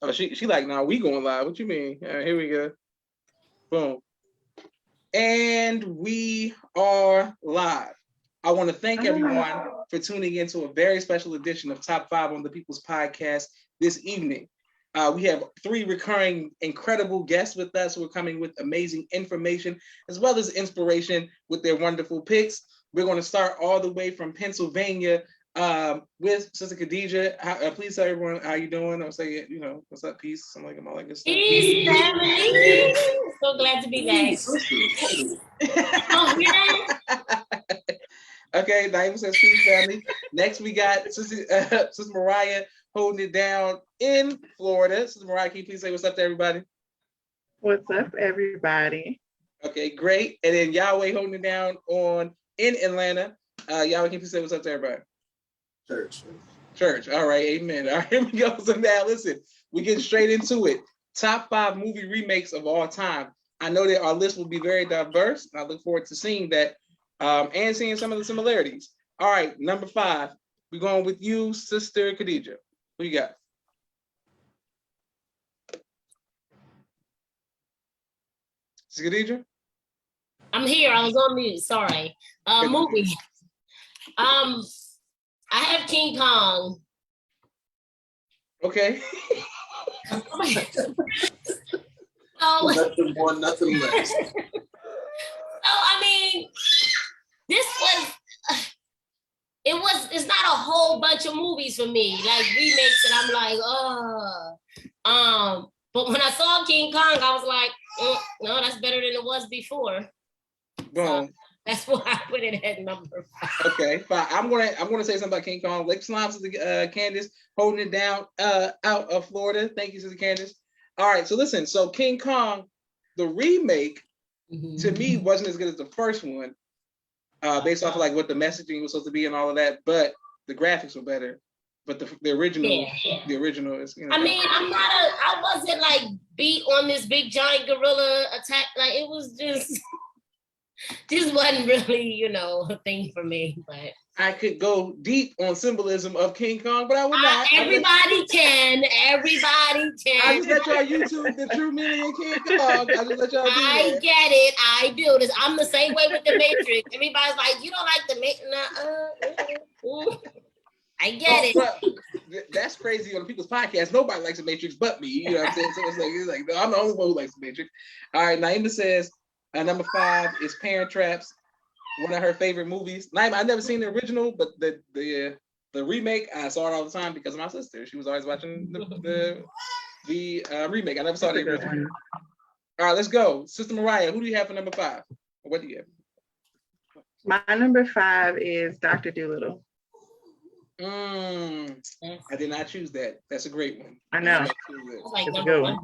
Oh, she like, nah, we going live. What you mean? Here we go. Boom. And we are live. I want to thank everyone for tuning in to a very special edition of Top 5 on the People's Podcast this evening. We have 3 recurring incredible guests with us who are coming with amazing information as well as inspiration with their wonderful picks. We're going to start all the way from Pennsylvania with Sister Khadija. Please tell everyone how you doing. I'll say, what's up, peace, something like all that good stuff. Peace, family. So glad to be back. Okay, Naima says peace, family. Next, we got Sister Mariah holding it down in Florida. Sister Mariah, can you please say what's up to everybody? What's up, everybody? Okay, great. And then Yahweh holding it down in Atlanta. Yahweh, can you please say what's up to everybody? Church. All right, amen. All right, here we go. So now, listen, we get straight into it. Top 5 movie remakes of all time. I know that our list will be very diverse. I look forward to seeing that and seeing some of the similarities. All right, number 5. We're going with you, Sister Khadija. Who you got? Sister Khadija? I'm here. I was on mute. Sorry. Movie. I have King Kong. Okay. Nothing more, nothing less. So, I mean, this was, it's not a whole bunch of movies for me, like remakes, and I'm like, but when I saw King Kong, I was like, no, that's better than it was before. Boom. So that's why I put it at number 5. Okay, fine. I'm gonna say something about King Kong. Lake Slime, Sister Candace holding it down out of Florida. Thank you, Sister Candace. All right, so listen. So King Kong, the remake, to me wasn't as good as the first one, based off of like what the messaging was supposed to be and all of that. But the graphics were better. But the original is. I mean, I wasn't like beat on this big giant gorilla attack. Like it was just wasn't really, a thing for me. But I could go deep on symbolism of King Kong, but I would not. Everybody can. I just let y'all YouTube the true meaning of King Kong. I just let y'all do that. I get it. I do this. I'm the same way with the Matrix. Everybody's like, you don't like the Matrix? I get it. Well, that's crazy on people's podcast. Nobody likes the Matrix but me. You know what I'm saying? So it's like no, I'm the only one who likes the Matrix. All right, Naima says number 5 is Parent Traps, one of her favorite movies. Naima, I've never seen the original, but the remake, I saw it all the time because of my sister. She was always watching the remake. I never saw the original. All right, let's go. Sister Mariah, who do you have for number 5? What do you have? My number 5 is Dr. Dolittle. I did not choose that. That's a great one. I know. Like it's a good one.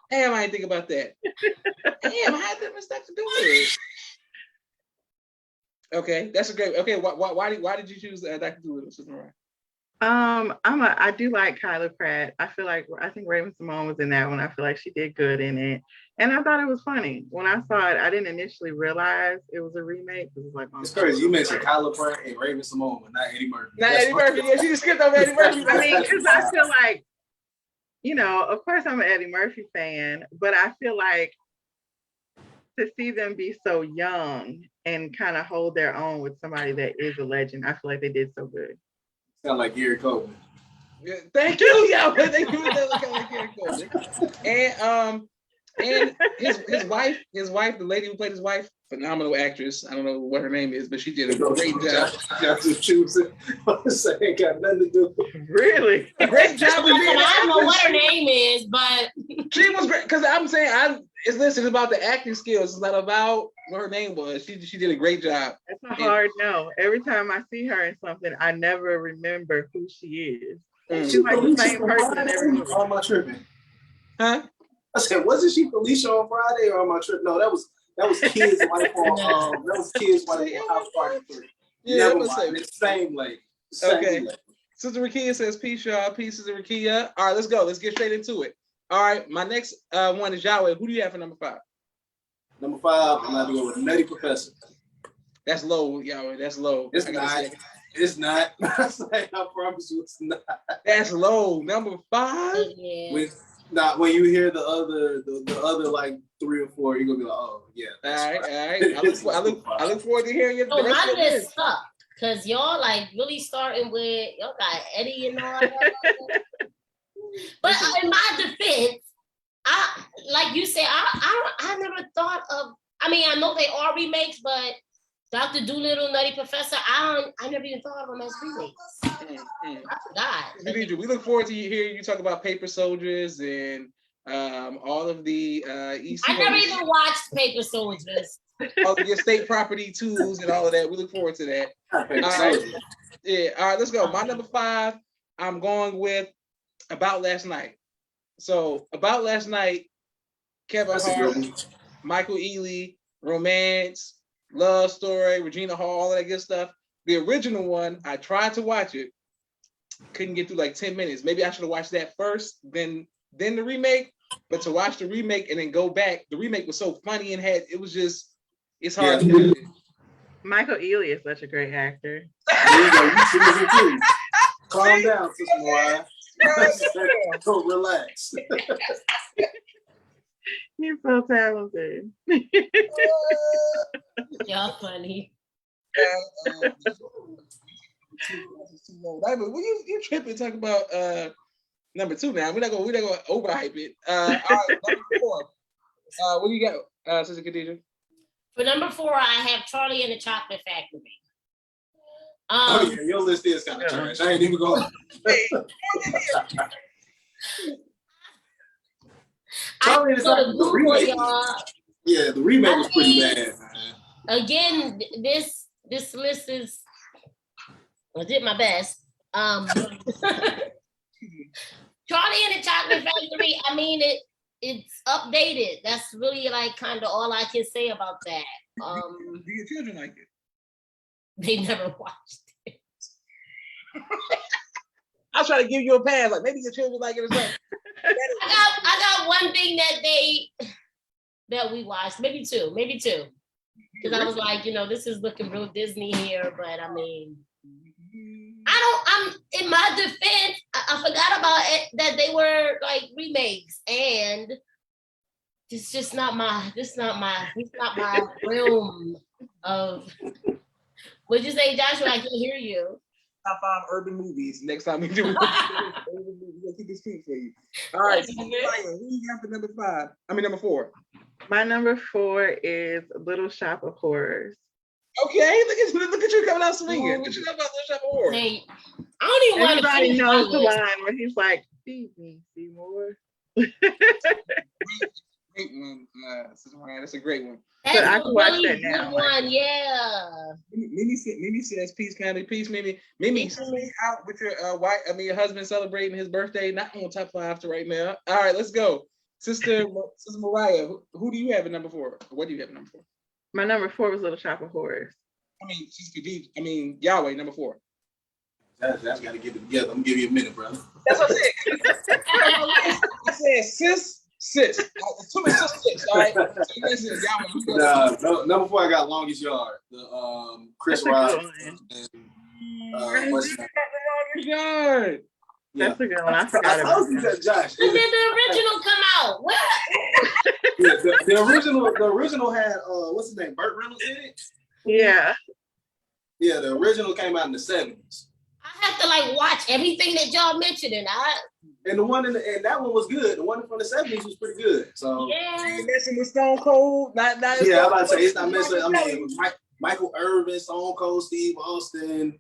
Damn, I didn't think about that. Damn, I had different stuff to do with it. Okay, that's a great. Okay, why did you choose Dr. Dolittle, Sister Mariah? I do like Kyla Pratt. I think Raven-Symoné was in that one. I feel like she did good in it. And I thought it was funny. When I saw it, I didn't initially realize it was a remake. It was like it's crazy. You mentioned Kyla Pratt and Raven-Symoné, but not Eddie Murphy. Eddie Murphy. Yeah, she just skipped over Eddie Murphy. I mean, because I feel like, of course I'm an Eddie Murphy fan, but I feel like to see them be so young and kind of hold their own with somebody that is a legend, I feel like they did so good. Sound like Gary Coleman. Yeah, thank you, y'all. Thank you. Like Gary Coleman. And his wife, the lady who played his wife, phenomenal actress. I don't know what her name is, but she did a great job. Just choosing. Ain't got nothing to do. Really? Great job. I don't know what her name is, but she was great. Because I'm saying, it's about the acting skills. It's not about what her name was. She did a great job. That's a hard no. Every time I see her in something, I never remember who she is. She's like the same person in every movie. Am I tripping? Huh? I said, wasn't she Felicia on Friday or am I tripping? No, that was Kid's wife on House Party 3. Yeah, it's the same lady. Okay. Sister Rakia says, peace, y'all. Peace, Sister Rakia. All right, let's go. Let's get straight into it. All right, my next one is Yahweh. Who do you have for number 5? Number 5, I'm going to go with Nutty Professor. That's low, Yahweh. That's low. It's not. It's not. I promise you, it's not. That's low. Number 5. Yeah. When you hear the other like 3 or 4, you're gonna be like, oh yeah. All right. I look forward to hearing your. So my list sucked because y'all like really starting with y'all got Eddie and all that. But in my defense, I like you said, I never thought of. I mean, I know they are remakes, but Dr. Dolittle, Nutty Professor, I never even thought of them as remakes. I forgot. We look forward to hearing you talk about Paper Soldiers and all of the EC. I never even watched Paper Soldiers. All of your state property tools and all of that. We look forward to that. All right. Yeah. All right. Let's go. My number 5. I'm going with About Last Night. So About Last Night, Kevin Hart, Michael Ealy, romance, love story, Regina Hall, all of that good stuff. The original one, I tried to watch it, couldn't get through like 10 minutes. Maybe I should have watched that first, then the remake. But to watch the remake and then go back, the remake was so funny and it's hard to do it. Michael Ealy is such a great actor. Calm down, Sister Mariah. Don't relax. You're so talented. Y'all funny. You tripping talk about number 2 now. We're not gonna overhype it. All right, number 4. What do you got, Sister Khadija? For number 4, I have Charlie and the Chocolate Factory. Your list is kind of trash. I ain't even going. Charlie and the remake. Yeah, the remake was pretty bad, man. Again, this list is. I did my best. Charlie and the Chocolate Factory. I mean, it's updated. That's really like kind of all I can say about that. Do your children like it? They never watched it. I was trying to give you a pass, like maybe your children like it or something. I got one thing that we watched, maybe two, because I was like, this is looking real Disney here, but I mean, I'm in my defense, I forgot about it that they were like remakes, and it's not my realm of. What'd you say, Joshua? I can't hear you. Top 5 urban movies. Next time we do it, we'll keep this street for you. All right, so, who you got for number 5? Number 4. My number 4 is Little Shop of Horrors. Okay, look at you coming out swinging. What you know about Little Shop of Horrors? Hey, I don't even want to. Everybody knows the line where he's like, "Feed me, Seymour." Great one, Sister Mariah. That's a great one. That's I can watch that now. One, yeah. Mimi says, "Peace, Candy, peace, Mimi." Mimi, stay out with your your husband celebrating his birthday. Not on top 5 to right now. All right, let's go, Sister Mariah. Who do you have at number 4? What do you have at number 4? My number 4 was Little Shop of Horrors. Yahweh, number 4. That's got to get it together. I'm gonna give you a minute, brother. That's what I said. I said, sis. Too many sis. All right. So number 4, I got Longest Yard. The Chris Rock. Longest Yard. Yeah. That's a good one. I forgot about that. Josh. When did the original come out? What? Yeah, the original had what's his name? Burt Reynolds in it. Yeah. Yeah, the original came out in the 70s. I have to like watch everything that y'all mentioned, and the one and that one was good. The one from the 70s was pretty good. So yeah, messing with Stone Cold. Not yeah, I'm about to say it's not messing. Michael Irvin, Stone Cold, Steve Austin.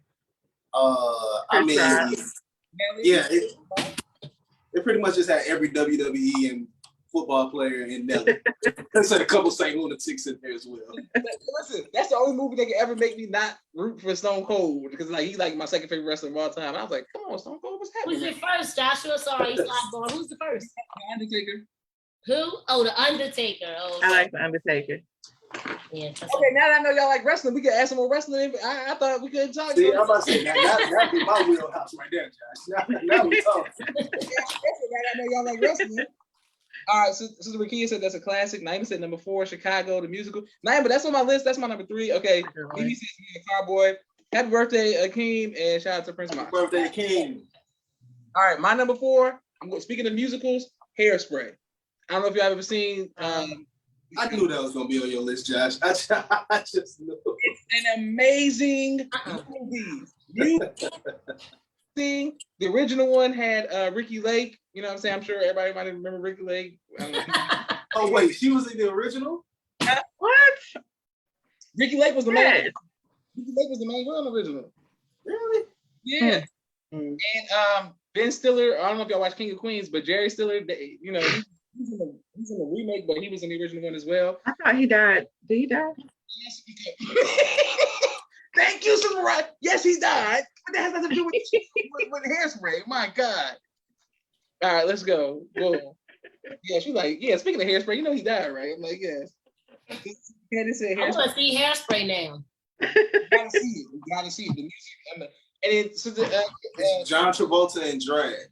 Yeah, it pretty much just had every WWE and football player in Nelly. There's a couple St. Lunatics in there as well. Listen, that's the only movie that can ever make me not root for Stone Cold, because he's like my second favorite wrestler of all time. And I was like, come on, Stone Cold, what's happening? Who's your first, Joshua? Sorry, stop going. Who's the first? The Undertaker. Who? Oh, The Undertaker. Oh, I like The Undertaker. Yeah. Okay, now that I know y'all like wrestling, we can add some more wrestling. I thought we couldn't talk. See, I'm about to say that'd be my wheelhouse right there, Josh. Now we talking. Now I know y'all like wrestling. All right, Sister Rakia said that's a classic. Naima said number 4, Chicago, the musical. Naima, that's on my list. That's my number 3. Okay, Mimi says a Cowboy. Happy birthday, Hakeem, and shout out to Prince Moss. Happy birthday, Hakeem. All right, my number 4. Speaking of musicals, Hairspray. I don't know if y'all ever seen. I knew that was gonna be on your list, Josh. I just knew. It's an amazing movie. You see, the original one had Ricky Lake. You know what I'm saying? I'm sure everybody might remember Ricky Lake. Oh wait, she was in the original? What? Ricky Lake was the main. Yes. Ricky Lake was the main girl in the original. Really? Yeah. Mm. And Ben Stiller. I don't know if y'all watch King of Queens, but Jerry Stiller. You know, he's in the remake, but he was in the original one as well. I thought he died. Did he die? Yes, he did. Thank you, Samurai. Yes, he died. But that has nothing to do with Hairspray. My God. All right, let's go. Boom. Yeah, she's like, yeah, speaking of Hairspray, you know he died, right? I'm like, yes. Candace said I Hairspray. want to see Hairspray now. You gotta see it. You gotta see it. The music and it's John Travolta in drag.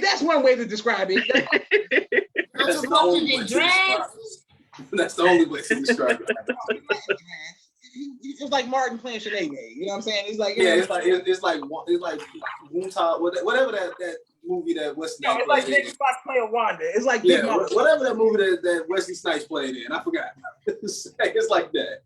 That's one way to describe it. That's the only way to describe it. That's the only way to describe it. It's like Martin playing Sinead. You know what I'm saying? It's like it's like Woontop, whatever that movie that Wesley Snipes it's like played Jamie Foxx playing Wanda. It's like whatever that movie that Wesley Snipes played in. I forgot. It's like that.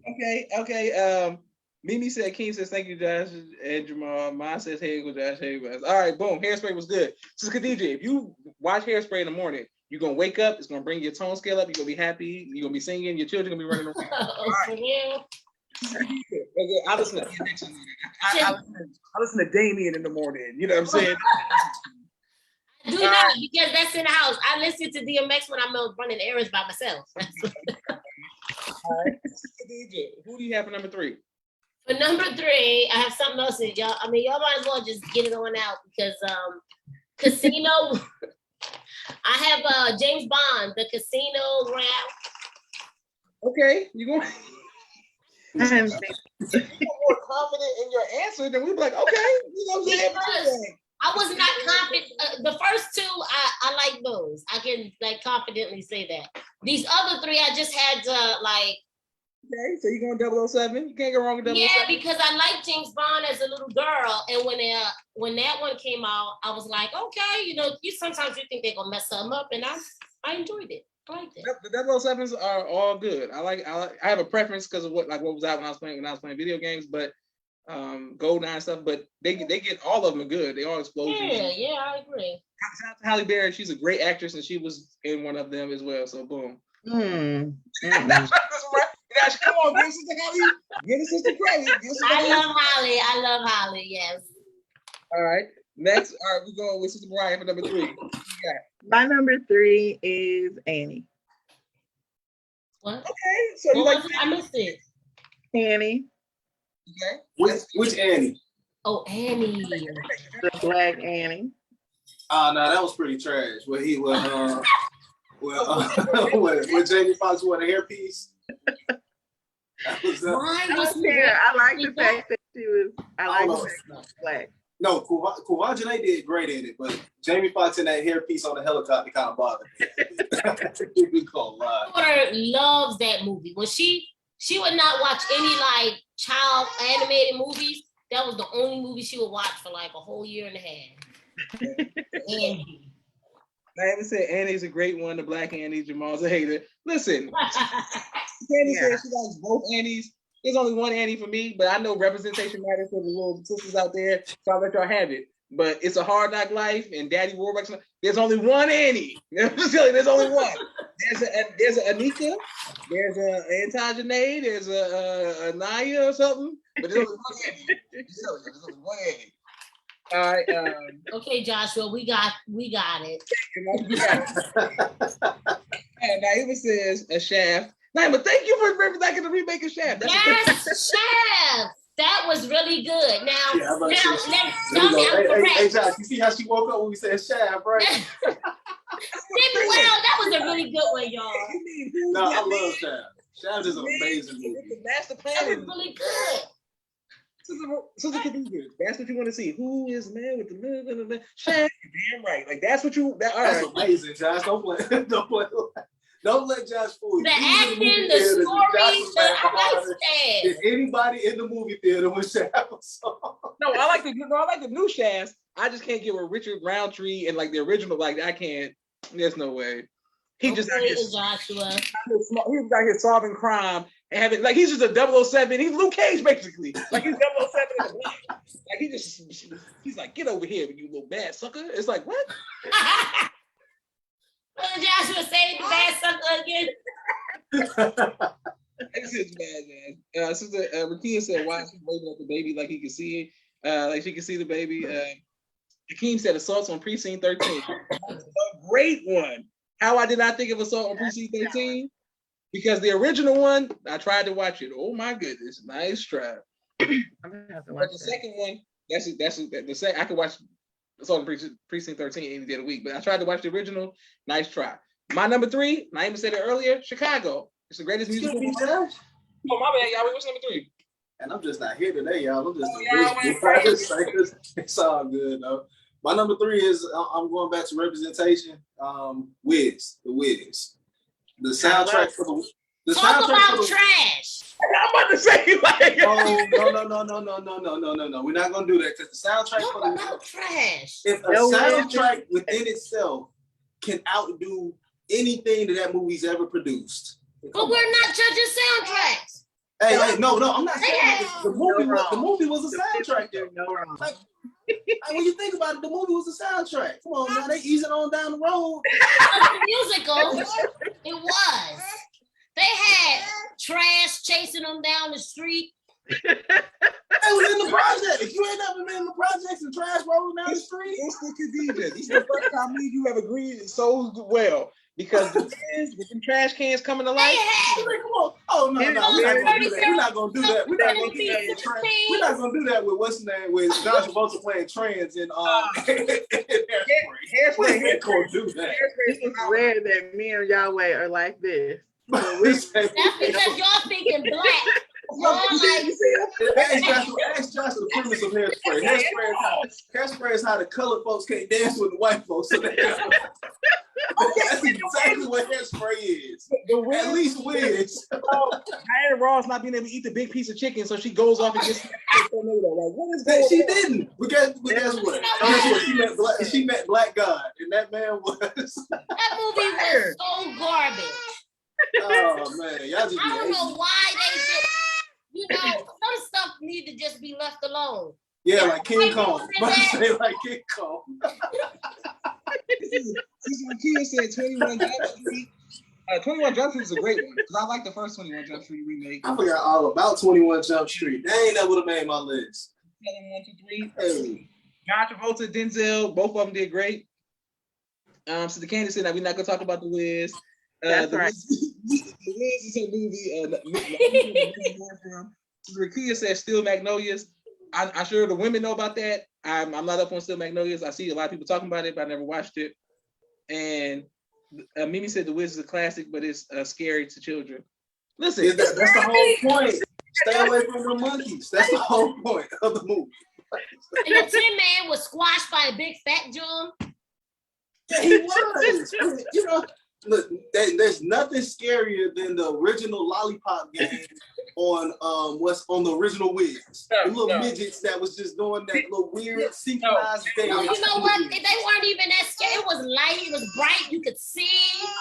Okay. Mimi said, King says, thank you, Josh and Jamal. Ma says, hey, go Josh, hey, guys. All right, boom. Hairspray was good. So, Khadija, if you watch Hairspray in the morning, you're going to wake up. It's going to bring your tone scale up. You're going to be happy. You're going to be singing. Your children going to be running around. Yeah. I listen to I listen to Damien in the morning. You know what I'm saying? Do not, because that's in the house. I listen to DMX when I'm running errands by myself. All right. Who do you have for number 3? For number 3, I have something else that y'all might as well just get it on out because Casino. I have James Bond, the Casino rap. Okay, you going you're more confident in your answer than we'd be like, okay, you know what I'm saying? I was not confident. The first 2, I like those. I can confidently say that. These other 3, I just had to Okay, so you're going 007? You can't go wrong with 007. Yeah, because I liked James Bond as a little girl, and when that one came out, I was like, okay, sometimes you think they're gonna mess something up, and I enjoyed it. I liked it. The 007s are all good. I have a preference because of what was out when I was playing video games, but GoldenEye and stuff. But they get all of them are good. They all explode. Yeah, I agree. Shout out to Halle Berry. She's a great actress, and she was in one of them as well. So boom. Mm. Gosh, come on, give Sister Holly. Give us Sister credit. I love Holly. Yes. All right. Next, we're going with Sister Mariah for number 3. My number 3 is Annie. What? Okay, so you like I missed it. Annie. Okay. Which Annie? Oh, Annie. The Black Annie. No, that was pretty trash. Where he was, when Jamie Foxx wore the hairpiece. That was, I like the fact that she was. I like the fact that she was black. No, Kuvajane did great in it, but Jamie Foxx in that hairpiece on the helicopter kind of bothered me. We call lie. My daughter loves that movie. When she would not watch any child animated movies. That was the only movie she would watch for a whole year and a half. Annie. I haven't said Annie's a great one. The Black Annie, Jamal's a hater. Listen, Annie says she likes both Annies. There's only one Annie for me, but I know representation matters for the little sisters out there, so I'll let y'all have it. But it's a hard knock life, and Daddy Warbucks. There's only one Annie. I'm just telling you, there's only one. There's a Anika, there's a Antajanade, there's a Naya or something, but there's only one Annie. There's only one Annie. All right. Okay, Joshua, we got it. And Naima says a Shaft. Naima, thank you for bringing the remake of Shaft. Yes, Shaft. That was really good. Now, hey, Josh, you see how she woke up when we said Shaft, right? Well, that was a really good one, y'all. No, I love Shaft. Shaft is an amazing movie. Master plan. That was really good. Sister Khadija, that's what you want to see. Who is the man with the Shaft? Damn right. That's what you. That's amazing, Josh. Don't play. Don't let Josh fool you. The acting, the story, I understand. Anybody in the movie theater would have a song. No, I like the new Shafts. I just can't get with Richard Roundtree and like the original. Like I can't. There's no way. He just Joshua. He was out here solving crime and having like he's just a 007. He's Luke Cage basically. Like he's 007 in the black. Like he's like, get over here, you little bad sucker. It's like what? What did Joshua say? The bad sucker again. This is bad, man. Sister Rakia said, "Why she's waving at the baby like he can see it, like she can see the baby." Hakeem said, "Assaults on Precinct 13." A great one. How I did not think of Assault on Precinct 13 because the original one I tried to watch it. Oh my goodness, nice try. But the second one, that's the second. I could watch Assault on Precinct 13 any day of the week, but I tried to watch the original. Nice try. My number 3, I even said it earlier. Chicago. It's the greatest musical. Oh my bad, y'all. What's number 3? And I'm just not here today, y'all. I'm just it's all good though. My number 3 is I'm going back to representation. Wiz, the Wiz. The soundtrack for the talk about trash. I'm about to say like no. We're not gonna do that because the soundtrack talk for about trash. If a soundtrack within itself can outdo anything that movie's ever produced. But we're not judging soundtracks. Hey, no, I'm not saying the movie was a soundtrack. Like, when you think about it, the movie was a soundtrack. Come on, now they easing on down the road. Musical, it was. They had trash chasing them down the street. They was in the project. If you ain't never been in the projects and trash rolling down the street, this is the first time me and you have agreed so well. Because with them trash cans coming to life. Oh no, we're not gonna do that. We're not gonna do that with trans. We're not gonna do that with what's the name with John Travolta playing trans in Hairspray. We ain't gonna do that. It's rare that me and Yahweh are like this. That's because y'all thinking black. Ask Josh the premise of Hairspray. Hairspray is how the colored folks can't dance with the white folks. So that's exactly what Hairspray is. At least Wiz. Diana Ross not being able to eat the big piece of chicken, so she goes off and gets tornado. Like, what is that? She didn't. But guess what? She met Black God, and that man was. That movie was so garbage. Oh man, y'all just. I don't know why they did. You know, some stuff need to just be left alone. Yeah, like King Kong. Say like King Kong. This is what Kia said. 21 Jump Street. 21 Jump Street is a great one because I like the first 21 Jump Street remake. I forgot all about 21 Jump Street. They ain't that would have made my list. 1, 2, 3. Hey. John Travolta, Denzel, both of them did great. So the Candy said that we're not gonna talk about the Wiz. That's right. The Wiz is a movie. Rakia said Still Magnolias. I'm sure the women know about that. I'm not up on Still Magnolias. I see a lot of people talking about it, but I never watched it. And Mimi said The Wiz is a classic, but it's scary to children. Listen, that's the whole point. Stay away from the monkeys. That's the whole point of the movie. And the Tin Man was squashed by a big fat John. Yeah, he was. You know, look, there's nothing scarier than the original lollipop game on what's on the original Wiz. The little midgets that was just doing that little weird synchronized dance. No, you know what? They weren't even that scary. It was light. It was bright. You could see.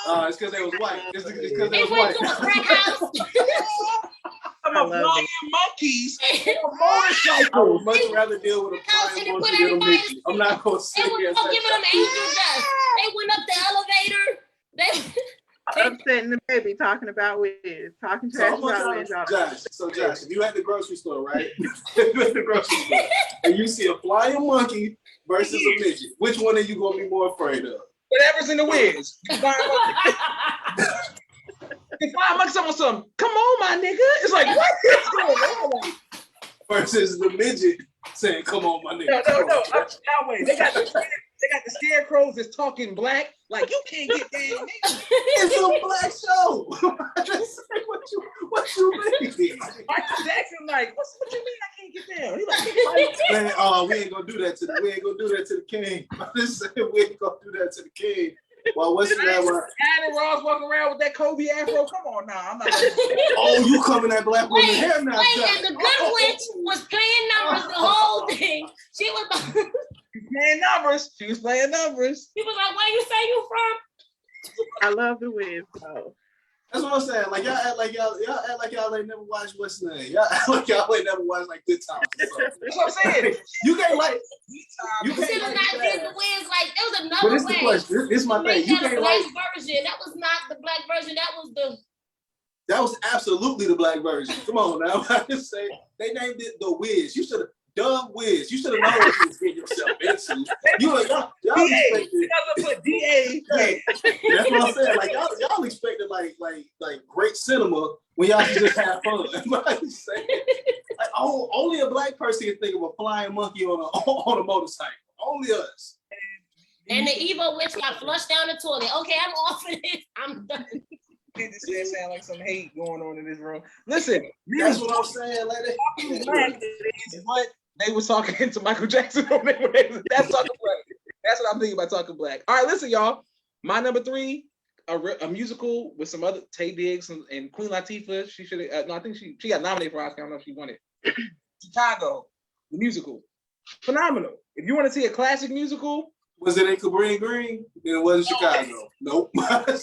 It's because they was white. It's because they was went white. to a crack house. I'm a flying monkeys. I would much rather deal with a flying monkey than a midget. I'm not gonna sit here and say giving them angel dust. They went up the elevator. Upsetting the baby, talking about Wiz, talking trash about Wiz. Josh, if you at the grocery store, right? If you're at the grocery store and you see a flying monkey versus a midget, which one are you gonna be more afraid of? Whatever's in the Wiz. If flying monkey on something, come on, my nigga. It's like, what is going on? Versus the midget saying, come on, my nigga. No. That way. They got the scarecrows that's talking black. Like, you can't get down. It's a black show. What you mean? Michael Jackson, like, what you mean I can't get down? He like, man, we ain't gonna do that to the king. I'm just saying, we ain't gonna do that to the king. Well, what's that one? Adam Ross walking around with that Kobe afro. Come on now, I'm not. Oh, you coming that black woman Wait, hair now? and the good witch was playing numbers the whole thing. She was playing numbers. She was playing numbers. He was like, "Where you say you from?" I love the Wiz though. That's what I'm saying. Like y'all act like y'all ain't never watched what's the name. Y'all act like y'all ain't never watched like Good Times. That's what I'm saying. You can't like. You can't like the Wiz. Like there was But another this way. the question. This is my thing. You That can't black like. version. That was not the black version. That was absolutely the black version. Come on now. I just say they named it the Wiz. You should have done Wiz. You should have known what you was getting yourself into. Y'all expected. Put DA. That's what I'm saying. Like y'all expected like great cinema when y'all could just have fun. I'm saying, like, only a black person can think of a flying monkey on a motorcycle. Only us. And the evil witch got flushed down the toilet. Okay, I'm off of this. I'm done. This shit sound like some hate going on in this room. Listen, that's what I'm saying, lady. What they was talking to Michael Jackson on their way. That's talking black. That's what I'm thinking about talking black. All right, listen, y'all. My number 3, a musical with some other Tay Diggs and Queen Latifah. She should have. No, I think she got nominated for Oscar. I don't know if she won it. Chicago, the musical, phenomenal. If you want to see a classic musical. Was it in Cabrini Green? Then it wasn't Chicago. Nope. But it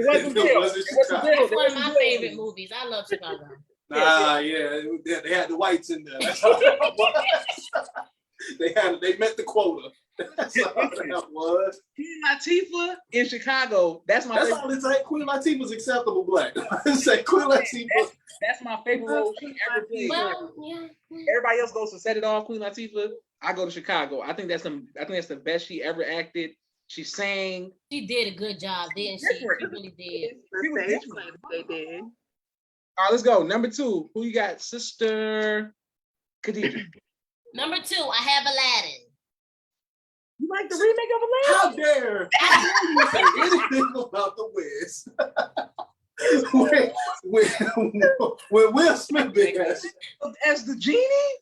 wasn't real. That's one of my favorite movies. I love Chicago. Nah, yeah. They had the whites in there. That's all that was. They met the quota. That's all that was. Queen Latifah in Chicago. That's all it's like. Queen Latifah's acceptable black. Say Queen Latifah. That's my favorite role she ever played. Well, yeah. Everybody else goes to Set It Off, Queen Latifah. I go to Chicago. I think that's the best she ever acted. She sang. She did a good job, didn't she? She really did. The stage play that they did. All right, let's go. Number 2. Who you got? Sister Khadija. Number 2, I have Aladdin. You like the remake of Aladdin? How dare you say anything about the Wiz? when Will Smith big as the genie?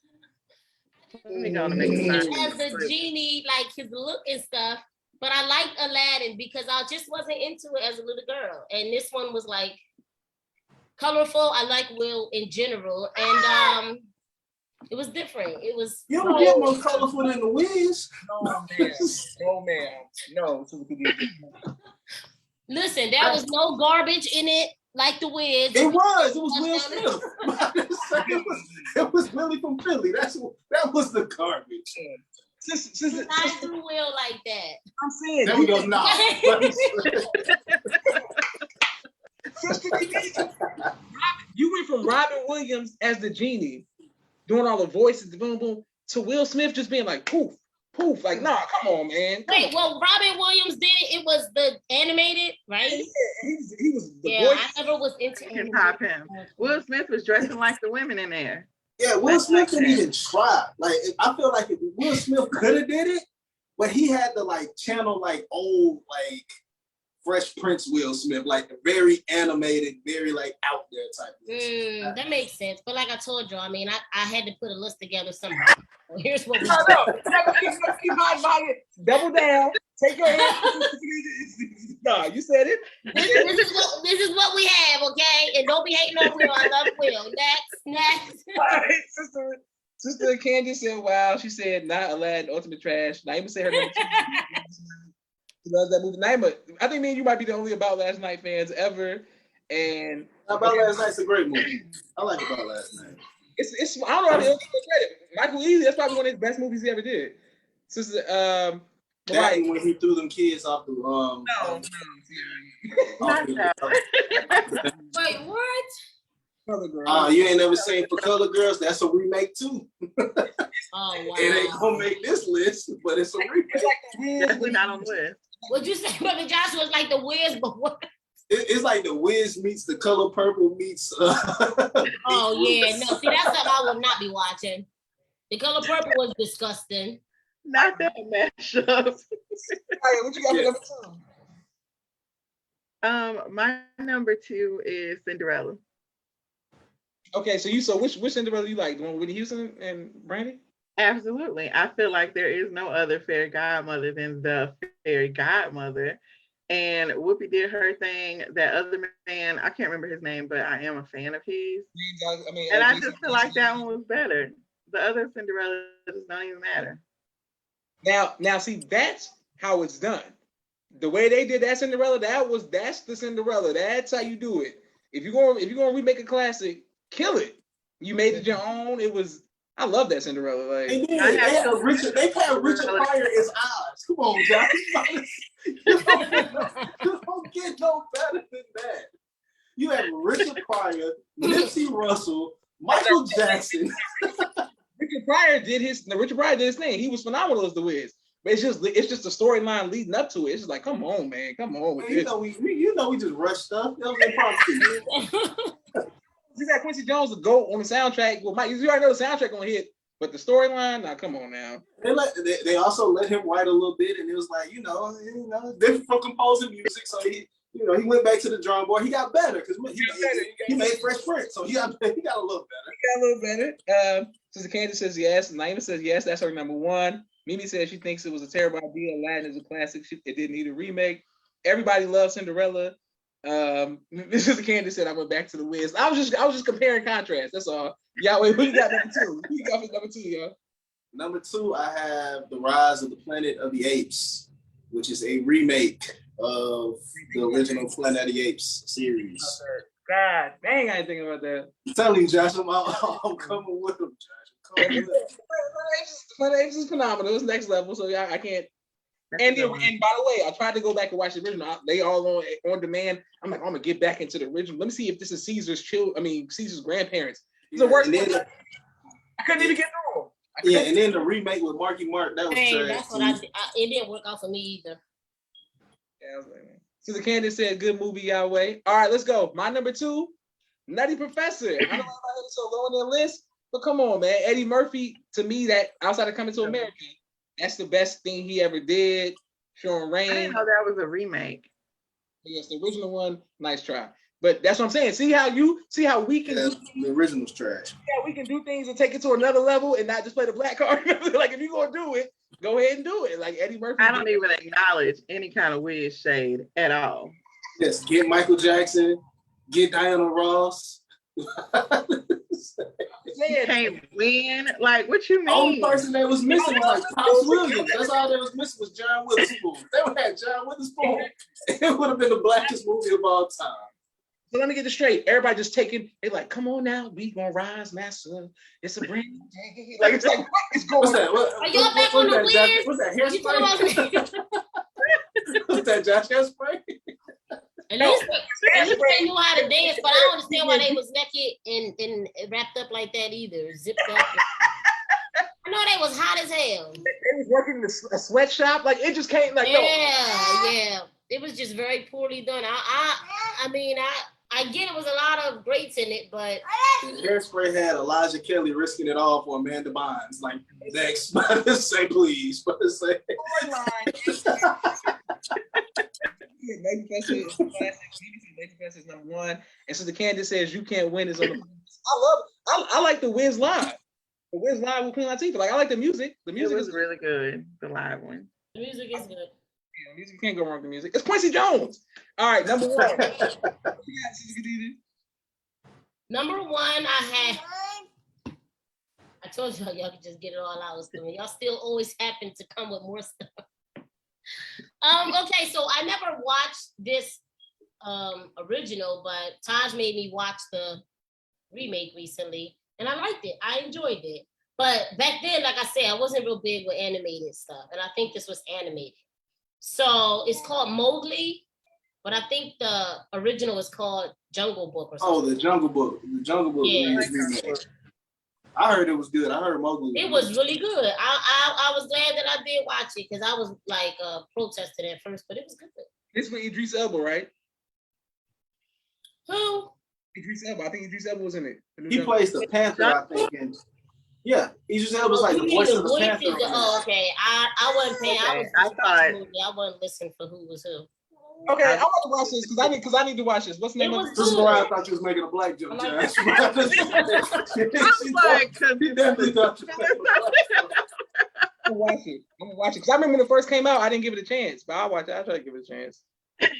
We're gonna make it as the genie, like his look and stuff. But I liked Aladdin because I just wasn't into it as a little girl. And this one was like colorful. I like Will in general. And it was different. It was you don't get more colorful than the Wiz. No, ma'am. No. Listen, there was no garbage in it like the Wiz. It was Will Smith. It was Willie from Philly. That was the garbage. Sister, I do Will like that. I'm saying there we go. Nah. Sister, you went from Robin Williams as the genie, doing all the voices, the boom boom, to Will Smith just being like poof, poof. Like, nah, come on, man. Wait, well, Robin Williams did it. It was the animated, right? Yeah, he was the voice. I never was into can top him. Will Smith was dressing like the women in there. Yeah, Will Smith didn't even try. Like, I feel like if Will Smith could have did it, but he had to like channel like old like Fresh Prince Will Smith, like very animated, very like out there type. That makes sense. But like I told you, I mean, I had to put a list together somehow. Well, here's what we double down. Take your hand. Nah, you said it. This is what we have, okay? And don't be hating on Will. I love Will. Next. All right, Sister Candy said, "Wow." She said, "Not Aladdin, ultimate trash." Naima said her number 2. She loves that movie. Naima, I think me and you might be the only About Last Night fans ever. And About Last Night's a great movie. I like About Last Night. It's I don't know how to give credit. Michael Ealy, that's probably one of his best movies he ever did. Sister, right when he threw them kids off the Wait, what? Color Girls. You ain't never seen For Color Girls? That's a remake too. Oh wow! It ain't gonna make this list, but it's a remake. Definitely not on the list. What'd you say, Brother Joshua? Was like the Wiz, but what? It's like the Wiz meets The Color Purple meets. Oh yeah, no. See, that's something I will not be watching. The Color Purple was disgusting. Not that mashup. Hey, what you got for number 2? My number 2 is Cinderella. Okay, so which Cinderella you like? The one with Whitney Houston and Brandy? Absolutely. I feel like there is no other fairy godmother than the fairy godmother. And Whoopi did her thing. That other man, I can't remember his name, but I am a fan of his. And I just feel like that one was better. The other Cinderella just don't even matter. Now, see, that's how it's done. The way they did that Cinderella, that's the Cinderella. That's how you do it. If you're gonna remake a classic, kill it. You made it your own. I love that Cinderella. Like, and then they had Richard Pryor as Oz. Come on, guys. You don't get no better than that. You have Richard Pryor, Nipsey Russell, Michael Jackson. Richard Pryor did his thing. He was phenomenal as the Wiz. But it's just the storyline leading up to it. It's just like, come on, man, come on with this. We just rush stuff. You got Quincy Jones to go on the soundtrack. Well, Mike, you already know the soundtrack gonna hit, but the storyline, now come on now. They also let him write a little bit, and it was like, different from composing music. So he went back to the drawing board. He got better because he made Fresh Prince, so he got a little better. He got a little better. Sister Candace says yes. Naima says yes. That's her number one. Mimi says she thinks it was a terrible idea. Aladdin is a classic. It didn't need a remake. Everybody loves Cinderella. Sister Candace said I went back to the Wiz. I was just comparing contrast. That's all. Yahweh, who you got number two? Who you got for number two, y'all? Number two, I have The Rise of the Planet of the Apes, which is a remake of the original Planet of the Apes series. God dang, I ain't thinking about that. I'm telling you, Josh, I'm coming with him, Josh. Planet of the Apes is phenomenal. It's next level, so yeah, I can't. And by the way, I tried to go back and watch the original. They all on demand. I'm like, I'm gonna get back into the original. Let me see if this is Caesar's grandparents. It's the worst. I couldn't even get through them. And then the remake with Marky Mark, that was trash. That's what it didn't work out for me either. Yeah, I was like, man. Sister Candace said, good movie, Yahweh. All right, let's go. My number two, Nutty Professor. I don't know if I had it so low on their list, but come on, man. Eddie Murphy, to me, that outside of Coming to America, that's the best thing he ever did. Showing Rain. I didn't know that was a remake. Yes, the original one, nice try. But that's what I'm saying. See how we can do the original's trash. Yeah, we can do things and take it to another level and not just play the black card. Like if you're gonna do it, go ahead and do it. Like Eddie Murphy. I don't even acknowledge any kind of weird shade at all. Yes, get Michael Jackson, get Diana Ross. You can't win. Like, what you mean? The only person that was missing was Pops Williams. That's all that was missing was John Witherspoon. If they would have had John Witherspoon, it would have been the blackest movie of all time. So let me get this straight. Everybody just they're like, come on now, we gonna rise, master. It's a brand new day. Like, it's like, what is going on? Are y'all back on the Wiz? What's that, Hairspray? What's that, Josh Hairspray? At least they knew how to dance, but I don't understand why they was naked and wrapped up like that either, zipped up. I know they was hot as hell. They was working in a sweatshop, like it just came like yeah. It was just very poorly done. I mean, I get it was a lot of greats in it, but Hairspray had Elijah Kelly risking it all for Amanda Bynes. Like, next, say please, but say. Lady Professor is classic. Lady Professor is number one. And so the Candace says you can't win is on the. I love it. I like the Wiz live. The Wiz live with Queen Latifah. Like I like the music. The music is really good. The live one. The music is good. Yeah, music can't go wrong with the music. It's Quincy Jones. All right, number one. Number one, I told y'all could just get it all out. Y'all still always happen to come with more stuff. Okay, so I never watched this original, but Taj made me watch the remake recently, and I liked it. I enjoyed it. But back then, like I said, I wasn't real big with animated stuff, and I think this was animated. So it's called Mowgli, but I think the original is called Jungle Book or something. Oh, the Jungle Book. The Jungle Book. Yeah. I heard it was good. I heard Mowgli. It was really good. I was glad that I did watch it because I was like protesting at first, but it was good. This with Idris Elba, right? Who? Idris Elba. I think Idris Elba was in it. He plays the Panther, I think. Yeah, Idris Elba's like the voice of the Panther. Oh, okay. I wasn't paying. I wasn't listening for who was who. Okay, I want to watch this because I need to watch this. What's the name of it? This is why I thought you was making a black joke, Josh. I was like, he definitely thought you I'm gonna watch it because I remember when it first came out. I didn't give it a chance, but I'll watch it. I'll try to give it a chance.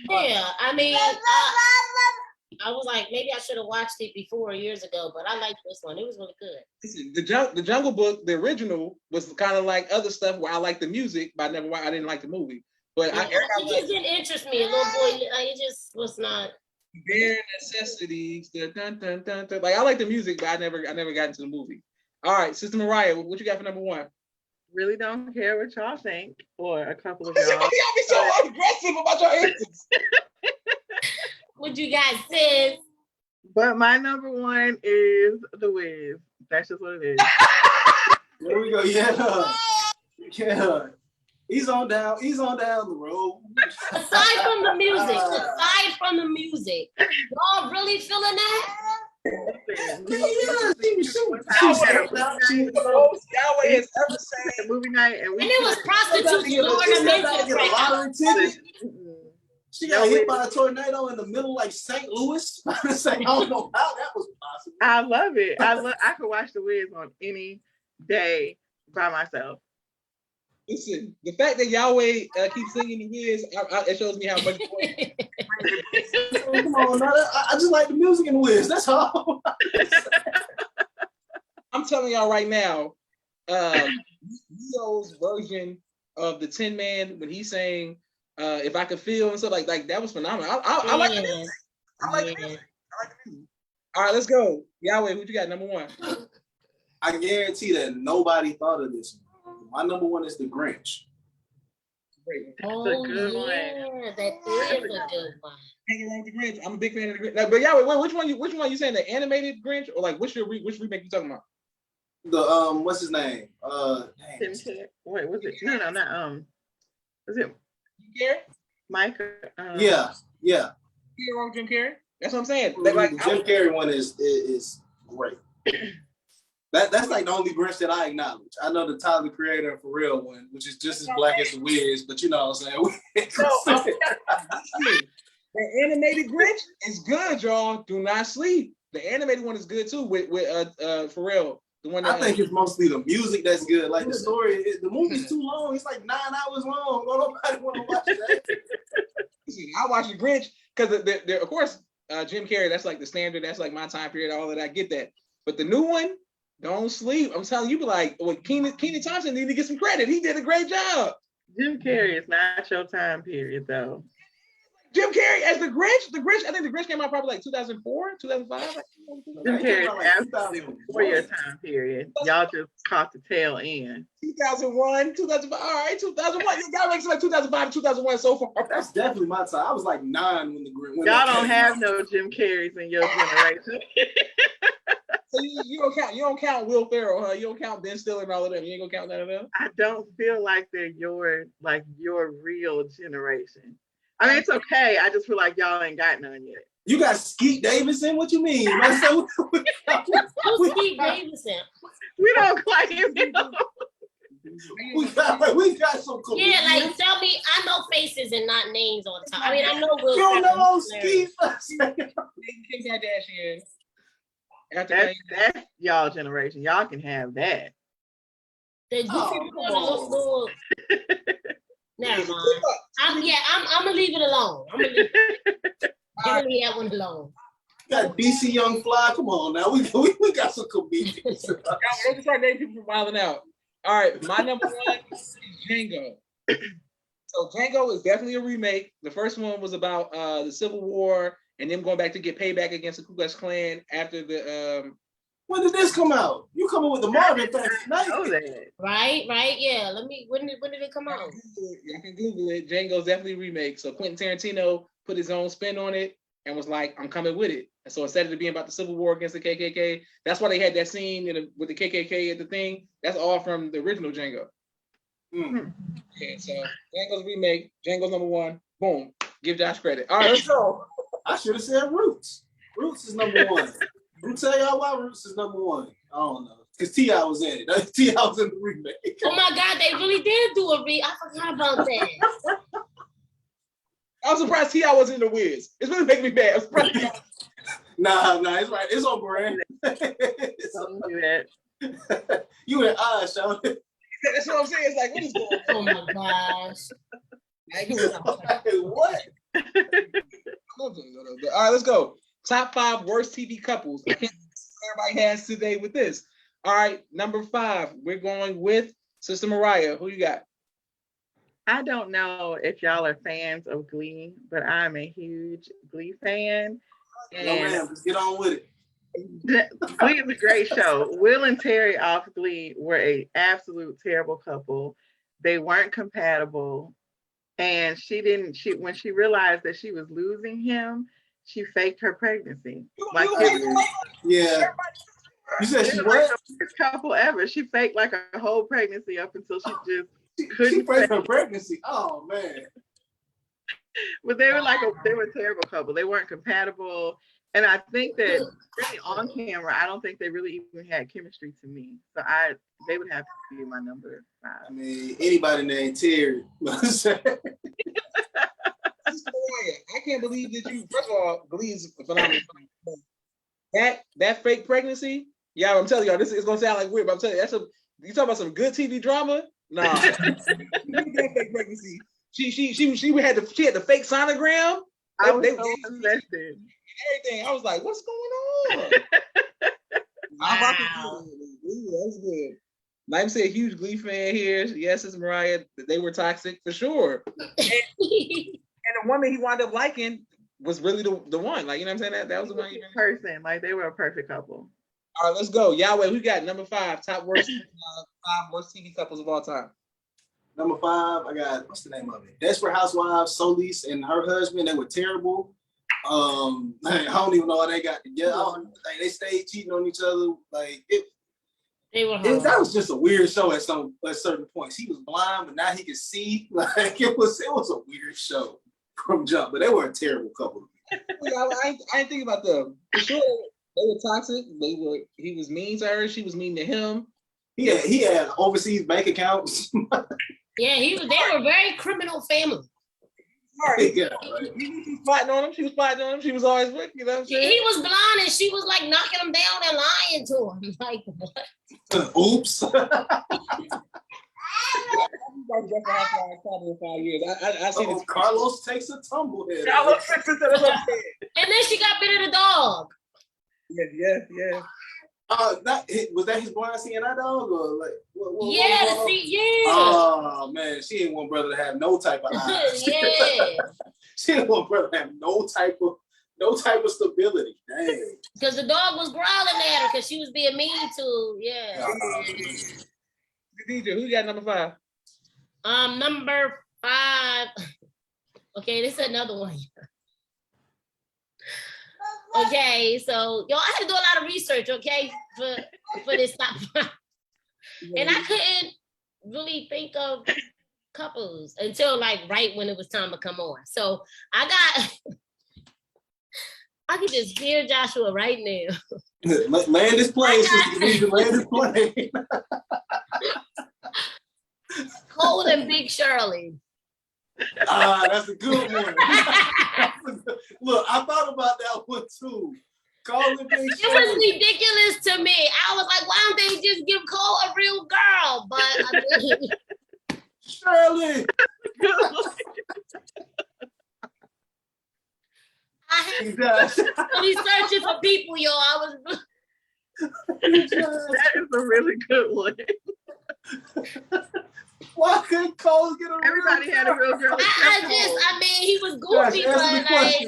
Yeah, I mean, I was like, maybe I should have watched it before years ago, but I liked this one. It was really good. Listen, the Jungle Book, the original, was kind of like other stuff where I liked the music, but I didn't like the movie. But yeah, it just didn't interest me. A little boy, it just was not. Bare necessities. Dun, dun, dun, dun. Like I like the music, but I never got into the movie. All right, Sister Mariah, what you got for number one? Really don't care what y'all think, or a couple of Y'all y'all. be so aggressive about your answers. What you guys said? But my number one is The Wiz. That's just what it is. There we go. Yeah. Yeah. He's on down the road. Aside from the music, y'all really feeling that? Yahweh has ever said movie night, and it was prostitutes luring them into She got hit by a tornado in the middle, like St. Louis. I don't know how that was possible. I love it. I could watch The Wiz on any day by myself. Listen, the fact that Yahweh keeps singing The Wiz, it shows me how much. Come on, I just like the music in The Wiz. That's all. I'm telling y'all right now, Leo's version of the Tin Man when he sang "If I Could Feel" and stuff like that was phenomenal. I like the music. I like the music. All right, let's go. Yahweh, what you got? Number one. I guarantee that nobody thought of this. My number one is The Grinch. Oh, a good one. Yeah, that is a good one. Hanging around with the Grinch. I'm a big fan of the Grinch. But Yahweh, which one you saying? The animated Grinch or like which remake you talking about? The what's his name? Wait, was it? No, not was it Jim Carrey? Mike? Yeah. Hero Jim Carrey. That's what I'm saying. The Jim Carrey one is great. That's like the only Grinch that I acknowledge. I know the Tyler the Creator for real one, which is just as black as the Wiz, but you know what I'm saying. The animated Grinch is good, y'all. Do not sleep. The animated one is good too with Pharrell. The one that, I think it's mostly the music that's good. Like the story, the movie's too long. It's like 9 hours long. Nobody want to watch that. I watch the Grinch because of course Jim Carrey. That's like the standard. That's like my time period. All of that. I get that. But the new one, don't sleep. I'm telling you, like, well, Kenan Thompson need to get some credit. He did a great job. Jim Carrey is not your time period, though. Jim Carrey as the Grinch. I think the Grinch came out probably like 2004, 2005. Jim Carrey absolutely before your time period. Y'all just caught the tail end. 2001, 2005. All right, 2001. You got like 2005 to 2001 so far. That's definitely my time. I was like 9 when the Grinch. Y'all don't have no Jim Carreys in your generation. So you don't count Will Ferrell, huh? You don't count Ben Stiller and all of them. You ain't gonna count none of them. I don't feel like they're your real generation. I mean, it's okay. I just feel like y'all ain't got none yet. You got Skeet Davidson? What you mean? Who's Skeet Davidson? We don't claim him. we got some comedians. Yeah, like tell me, I know faces and not names all the time. I mean, I know Will. You don't know Skeet. Kim Kardashian. That's y'all generation. Y'all can have that. Never mind. I'm gonna leave it alone. I'm gonna leave that one alone. Got DC Young Fly. Come on now, we got some comedians. Let's start naming people from wilding out. All right, my number one is Django. So Django is definitely a remake. The first one was about the Civil War and them going back to get payback against the Ku Klux Klan after the. When did this come out? You coming with the Marvin thing tonight? Right. Yeah. When did it come out? I can Google it. Django's definitely a remake. So Quentin Tarantino put his own spin on it and was like, I'm coming with it. And so instead of it being about the Civil War against the KKK, that's why they had that scene with the KKK at the thing. That's all from the original Django. Okay, so Django's remake. Django's number one. Boom. Give Josh credit. All right, let's go. I should have said Roots. Roots is number one. Who tell y'all why Roots is number one? I don't know. Because T.I. was in it. T.I. was in the remake. Oh my God, they really did do a remake. I forgot about that. I'm surprised T.I. wasn't in the Wiz. It's really making me mad. I'm surprised. Nah, it's right. It's on brand. Don't do that. You and I, Sean. That's what I'm saying. It's like, what is going on? Oh my gosh. What? All right, let's go. Top 5 worst TV couples. I can't everybody has today with this. All right, number 5. We're going with Sister Mariah. Who you got? I don't know if y'all are fans of Glee, but I'm a huge Glee fan. And No, ma'am. Let's get on with it. Glee is a great show. Will and Terry off Glee were an absolute terrible couple. They weren't compatible. And when she realized that she was losing him, she faked her pregnancy. Like yeah. You said she what? The first couple ever. She faked like a whole pregnancy up until she just couldn't. She faked her pregnancy. Oh man. But they were a terrible couple. They weren't compatible. And I think that really on camera, I don't think they really even had chemistry to me. So they would have to be my number 5. I mean, anybody named Terry. I can't believe that you. First of all, Glee is phenomenal. That fake pregnancy. Yeah, I'm telling y'all, this is gonna sound like weird, but I'm telling you, you talking about some good TV drama? Nah, that fake pregnancy. She had the fake sonogram. I was so invested. Everything. I was like, what's going on? Wow. That's good. Naim said, huge Glee fan here. Yes, it's Mariah. They were toxic for sure. And the woman he wound up liking was really the one. Like, you know what I'm saying? That was the one. Person. Like, they were a perfect couple. All right, let's go. Yahweh, we got number 5. Top worst 5 worst TV couples of all time. Number 5, I got, what's the name of it? Desperate Housewives, Solis and her husband. They were terrible. I don't even know how they got together. Like, they stayed cheating on each other. Like that was just a weird show at certain points. He was blind, but now he can see. Like it was a weird show from jump. But they were a terrible couple. I ain't think about them. For sure, they were toxic. He was mean to her. She was mean to him. He had overseas bank accounts. Yeah, they were a very criminal family. Right. Yeah, right. He was spotting on him. She was spotting on him. She was always with, you know what I'm saying? He was blind and she was like knocking him down and lying to him. Like, what? Oops. I see this. Carlos takes a tumble here. And then she got rid of the dog. Yeah. Was that his blind seeing eye dog or like? Yeah. Oh man, she didn't want brother to have no type of eyes. Yeah. She didn't want brother to have no type of stability. Dang. Because the dog was growling at her because she was being mean to. Yeah. DJ, who got number 5? Number 5. Okay, this is another one. Okay, so y'all, I had to do a lot of research, okay, for this top 5. And I couldn't really think of couples until like right when it was time to come on. So I can just hear Joshua right now. Land this plane, sister. Land this plane. Cole and Big Shirley. That's a good one. Look, I thought about that one too. Cole and Big Shirley. It was ridiculous to me. I was like, why don't they just give Cole a real girl? But I mean, Shirley. I had really searching for people, yo. That is a really good one. Why couldn't Cole get a real Everybody girl? had a real girl. I mean, he was goofy,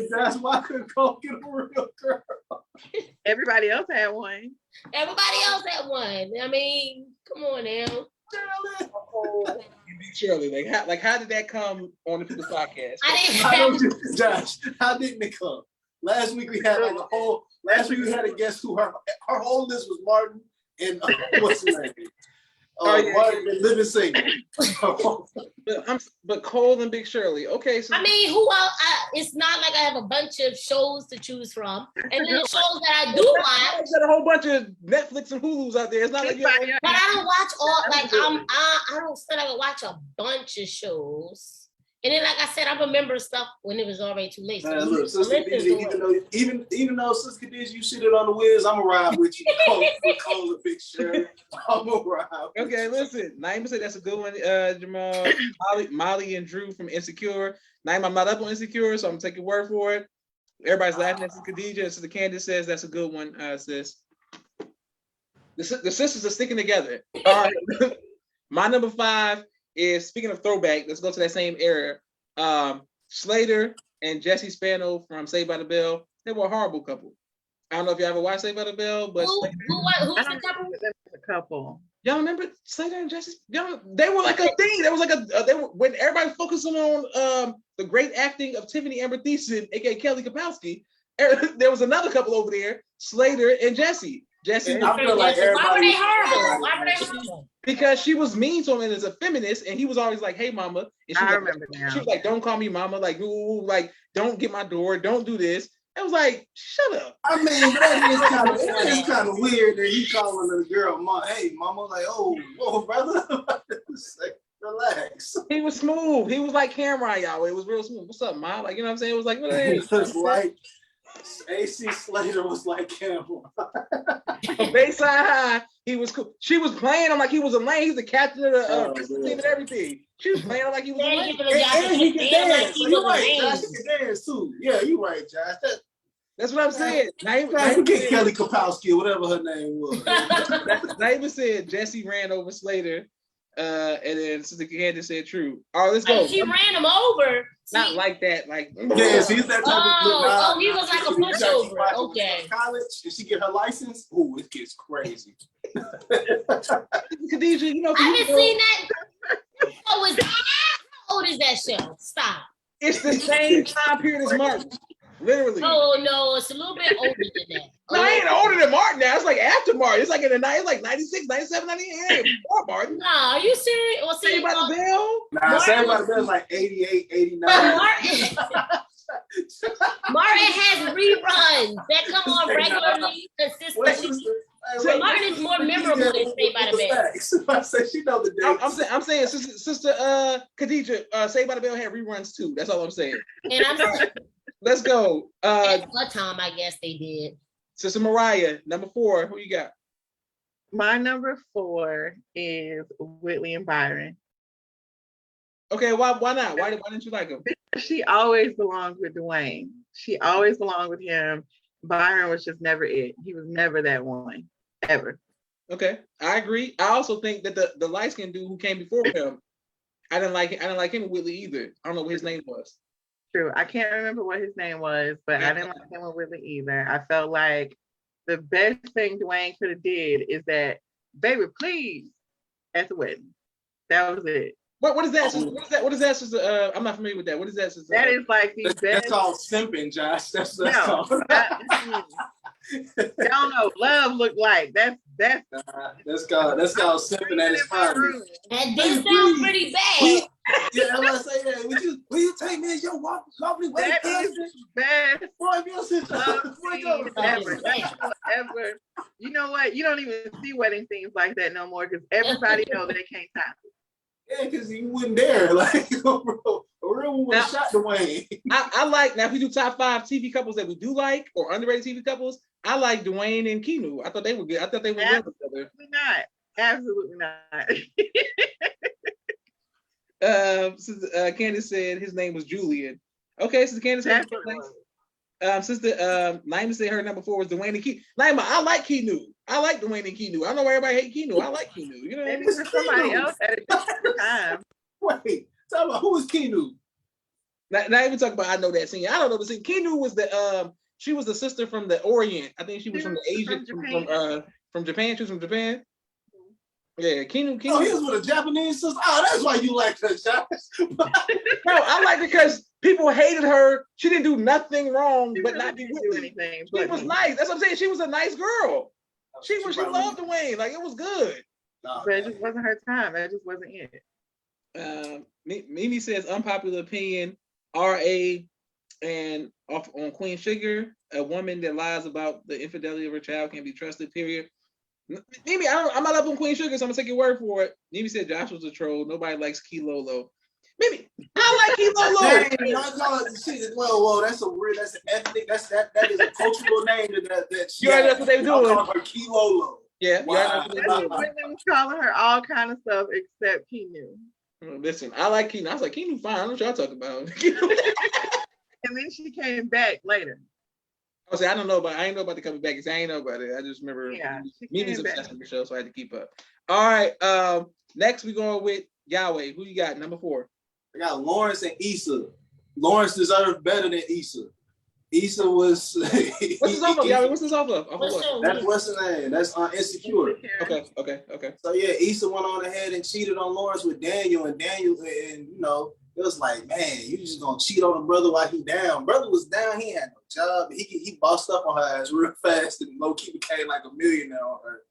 Josh, why couldn't Cole get a real girl? Everybody else had one. Everybody else had one. I mean, come on now. Shirley, how did that come on the People's Podcast? Josh, how didn't it come? Last week we had a guest who her whole list was Martin and what's his name? Martin and Living Single. But Cole and Big Shirley. Okay, so I mean, who else? It's not like I have a bunch of shows to choose from, and then the shows that I do watch. Got a whole bunch of Netflix and Hulu's out there. It's not like but I don't watch all. Like I don't feel like I watch a bunch of shows, And then, like I said, I remember stuff when it was already too late. So look, Sister Khadijah, even though Sister Khadijah, you shitted on the Wiz, I'm gonna ride with you. Call the big shirt. I'm gonna ride. Okay, listen. Naima said that's a good one, Jamal. Molly and Drew from Insecure. Naima, I'm not up on Insecure, so I'm gonna take your word for it. Everybody's laughing at Sister Khadijah. Sister Candace says that's a good one, sis. The sisters are sticking together. All right. My number 5 is, speaking of throwback, let's go to that same era. Slater and Jesse Spano from Saved by the Bell. They were a horrible couple. I don't know if you ever watched Saved by the Bell, but who's the couple? A couple. Y'all remember Slater and Jesse? They were like a thing. There was like they were, when everybody focusing on the great acting of Tiffany Amber Thiessen, aka Kelly Kapowski. There was another couple over there, Slater and Jesse. Jesse, I feel like why were they horrible? Why were they horrible? Because she was mean to him and as a feminist, and he was always like, "Hey, mama." And I remember now. She was like, "Don't call me mama." Like, ooh, like, don't get my door. Don't do this. I was like, "Shut up." I mean, that is kind of weird that he calling the girl, "Hey, mama," like, "Oh, brother." Relax. He was smooth. He was like Cameron, y'all. It was real smooth. What's up, ma? Like, you know what I'm saying? It was like, what it was like AC Slater was like Cameron. Bayside High, he was cool. She was playing him like he was a lane. He's the captain of the team and everything. She was playing him like he was a lane. And he can dance. So you're right, Josh. He can dance too. Yeah, you're right, Josh. That's what I'm saying. Forget Kelly Kapowski or whatever her name was. Naima said Jesse ran over Slater. And then Sister Candace said true. All right, let's go. She ran him over. Not like that. Like, yes, he's that type of. He was like a pushover. Okay. College, did she get her license? Oh, it gets crazy. Khadijah, you know, I haven't seen that. How old is that show? Stop. It's the same time period as Martin. Literally. Oh no, it's a little bit older than that. No, I ain't older than Martin now. It's like after Martin. It's like in the night. It's like 96, 97, 98. Before Martin. Nah, are you serious? Well, Saved by the Bell? Nah, Saved by the Bell is like 88, 89. Martin has reruns that come on regularly, consistently. So Martin is more memorable than Saved by the Bell. I say she know the dates. I'm saying, Sister Khadijah, Saved by the Bell had reruns too. That's all I'm saying. And I'm saying, let's go. at what time I guess they did. Sister Mariah, number 4. Who you got? My number 4 is Whitley and Byron. Okay, why not? Why didn't you like him? She always belonged with Dwayne. She always belonged with him. Byron was just never it. He was never that one, ever. Okay, I agree. I also think that the light-skinned dude who came before him, I didn't like him with Whitley either. I don't know what his name was. True. I can't remember what his name was, but I didn't like him with Whitley either. I felt like the best thing Dwayne could have did is that, baby, please, at the wedding. That was it. What is that? What is that? Sister? I'm not familiar with that. What is that? Sister? That is like the best. That's called simping, Josh. That's called. Y'all know love look like that's called simping at its finest. That did sound pretty bad. Yeah, I'm gonna say that. Will you take me as your lovely way? That is the best Boy, ever. You know what? You don't even see wedding scenes like that no more because everybody knows they can't top it. Yeah, because he wouldn't dare. Like, bro, a real one would have shot Dwayne. I like, now if we do top 5 TV couples that we do like or underrated TV couples, I like Dwayne and Keanu. I thought they were good. I thought they were good together. Absolutely not. Candace said his name was Julian. Okay, Sister Candace said Sister Naima said her number 4 was Dwayne and Keanu. Naima, I like Keanu. I like Dwayne and Keanu. I don't know why everybody hate Keanu. I like Keanu. You know what I mean? Somebody else at a different time. Wait, talk about who is Keanu? Not even talk about I know that scene. I don't know the scene. Keanu was the she was the sister from the Orient. I think she was from the Asian from Japan. She was from Japan. Yeah, Keanu. Oh, he was with a Japanese sister. Oh, that's why you like her, Josh. No, I like it because people hated her. She didn't do nothing wrong, but really not do anything. She was nice. That's what I'm saying. She was a nice girl. She loved Dwayne. Like, it was good. But it just wasn't her time. That just wasn't it. Mimi says unpopular opinion. RA and off on Queen Sugar, a woman that lies about the infidelity of her child can't be trusted. Period. Mimi, I'm not up on Queen Sugar, so I'm gonna take your word for it. Mimi said Josh was a troll. Nobody likes Key Lolo. Mimi, I like Key Dang, y'all call it shit. Whoa, that's an ethnic, that is a cultural name that she You already know what they doing. Call her Kilolo. Yeah, wow. Women was calling her all kind of stuff except Kinu. Listen, I like Keenu. I was like, Keenu fine. I don't know what y'all talking about. And then she came back later. I was like, I ain't know about the coming back because I ain't know about it. I just remember Mimi's obsessed with the show, so I had to keep up. All right. Next we going with Yahweh. Who you got? Number 4. I got Lawrence and Issa. Lawrence deserved better than Issa. Issa was. What's this off of, Yahweh? What's this off of? That's what's the name? That's Insecure. Okay. So yeah, Issa went on ahead and cheated on Lawrence with Daniel, and it was like, man, you just gonna cheat on a brother while he down. Brother was down, he had no job. He bossed up on her ass real fast, and low key became like a millionaire on her.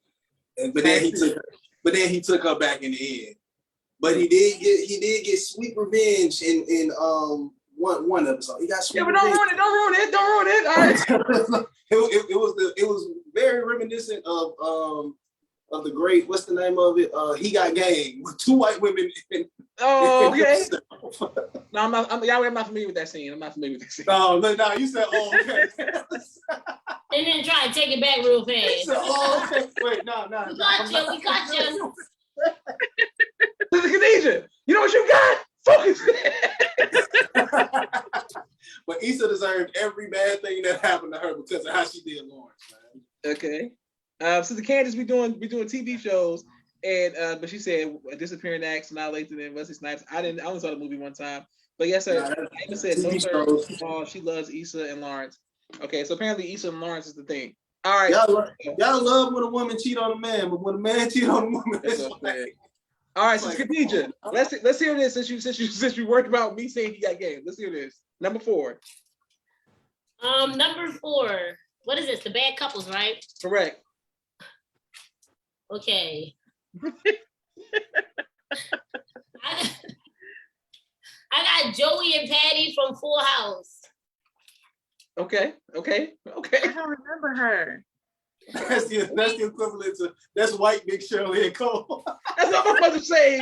But then he took her back in the end. But he did get sweet revenge in one episode. He got sweet revenge. But don't ruin it. All right. it was very reminiscent of the great, what's the name of it? He Got Game with 2 white women. Okay. No, I'm not familiar with that scene. No, you said, oh, okay. And then try to take it back real fast. Said, oh, okay. Wait, no. We got you. Sister Khadijah, you know what you got? Focus. But Issa deserved every bad thing that happened to her because of how she did Lawrence, man. Okay. Sister Candace, we doing TV shows, and but she said Disappearing Acts, Not Later than Wesley Snipes. I only saw the movie one time, but yes, sir. Ava said no, sir. She loves Issa and Lawrence. Okay, so apparently Issa and Lawrence is the thing. All right. Y'all love when a woman cheat on a man, but when a man cheat on a woman, it's like. All right, Sister Khadijah, let's hear this since you worried about me saying He Got Game. Let's hear this. Number 4. Number 4. What is this? The Bad Couples, right? Correct. Okay. I got Joey and Patty from Full House. Okay. I don't remember her. That's the equivalent to white Big Shirley and Cole. That's what I'm about to say.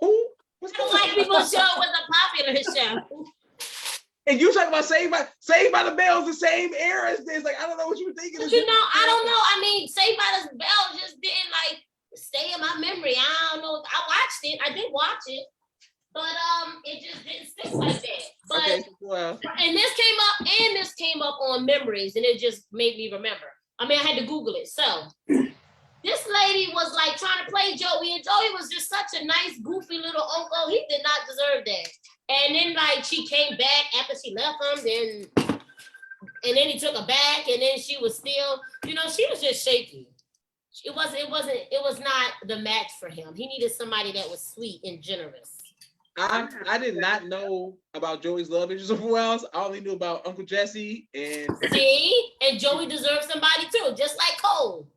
Who? The White People Show was a popular show. And you talking about Saved by the Bell, the same era as this. Like, I don't know what you were thinking. But I don't know. I mean, Saved by the Bell just didn't like stay in my memory. I don't know. I watched it. I did watch it. But it just didn't stick like that. But okay, well. And this came up on memories, and it just made me remember. I mean, I had to Google it. So this lady was like trying to play Joey, and Joey was just such a nice, goofy little uncle. He did not deserve that. And then like she came back after she left him, and then he took her back, and then she was still, she was just shaky. It was not the match for him. He needed somebody that was sweet and generous. I did not know about Joey's love issues of Full House. I only knew about Uncle Jesse and see, and Joey deserves somebody too, just like Cole.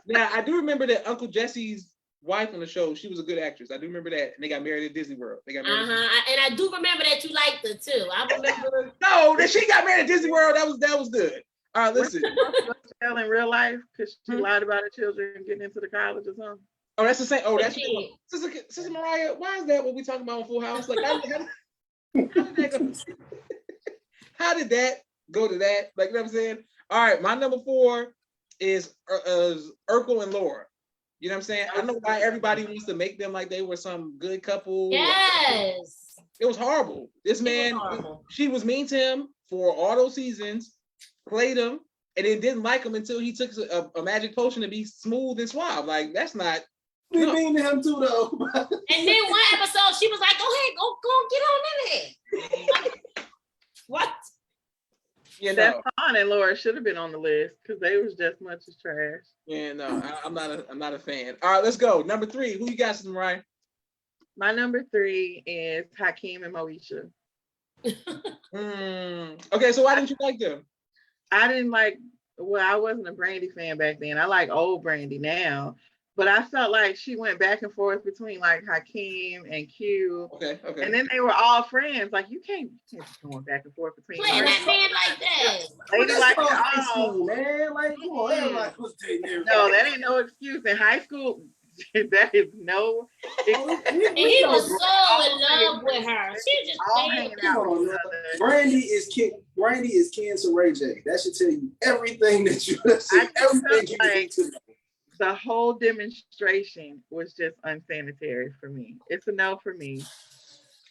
Now I do remember that Uncle Jesse's wife on the show, she was a good actress. I do remember that, and they got married at Disney World. And I do remember that you liked her too. I remember. No, that she got married at Disney World. That was good. All right, listen. In real life, because she lied about her children getting into the college or something. Oh, that's the same. Oh, that's Sister Mariah. Why is that what we talking about on Full House? Like, how did that go to that? Like, you know what I'm saying? All right, my number 4 is Erko and Laura. You know what I'm saying? I know why everybody wants to make them like they were some good couple. Yes. It was horrible. This man, she was mean to him for all those seasons, played him, and then didn't like him until he took a magic potion to be smooth and suave. Like, that's not. We mean to him too, though. And then one episode, she was like, "Go ahead, go get on in there." What? Stefan and Laura should have been on the list because they was just much as trash. Yeah, no, I'm not a fan. All right, let's go. Number 3. Who you got, Sister Mariah? My number 3 is Hakeem and Malicia. Okay, so why didn't you like them? I wasn't a Brandy fan back then. I like old Brandy now. But I felt like she went back and forth between like Hakeem and Q. Okay. And then they were all friends. Like you can't be going back and forth between playing that man like that. Lady like high school, man. Like, come on, no, that ain't no excuse. In high school, That is no. And he was so in love with her. She just all hanging out with each other. Brandy is Cancer Ray J. That should tell you everything that you see. Everything you need to know. The whole demonstration was just unsanitary for me. It's a no for me.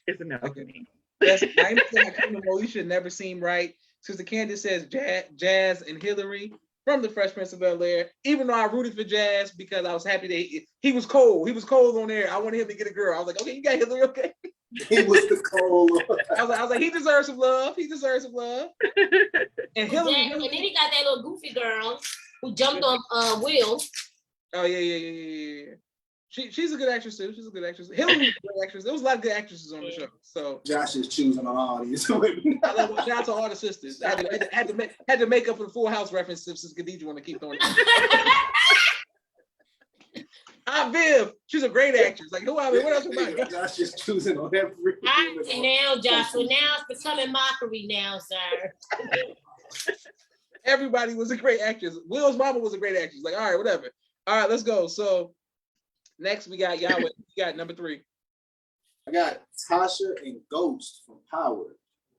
It's a no for me. Yes, I'm saying Malicia never seemed right. Sister Candace says Jazz and Hillary from the Fresh Prince of Bel-Air. Even though I rooted for Jazz because I was happy that he was cold. He was cold on there. I wanted him to get a girl. I was like, okay, you got Hillary, okay. He was the cold. I was like, he deserves some love. He deserves some love. And Hillary, and then he got that little goofy girl who jumped on Will. Oh yeah. She's a good actress too. She's a good actress. Hillary was a good actress. There was a lot of good actresses on the show. So Josh is choosing an audience. shout out to all the sisters. I had to make up for the Full House reference since Khadijah want to keep throwing it. Viv, she's a great actress. Like who? I mean, what else about? Josh is choosing on every. Now, Joshua, now it's becoming mockery now, sir. Everybody was a great actress. Will's mama was a great actress. Like, all right, whatever. All right, let's go. So next we got Yahweh. We got number 3. I got Tasha and Ghost from Power.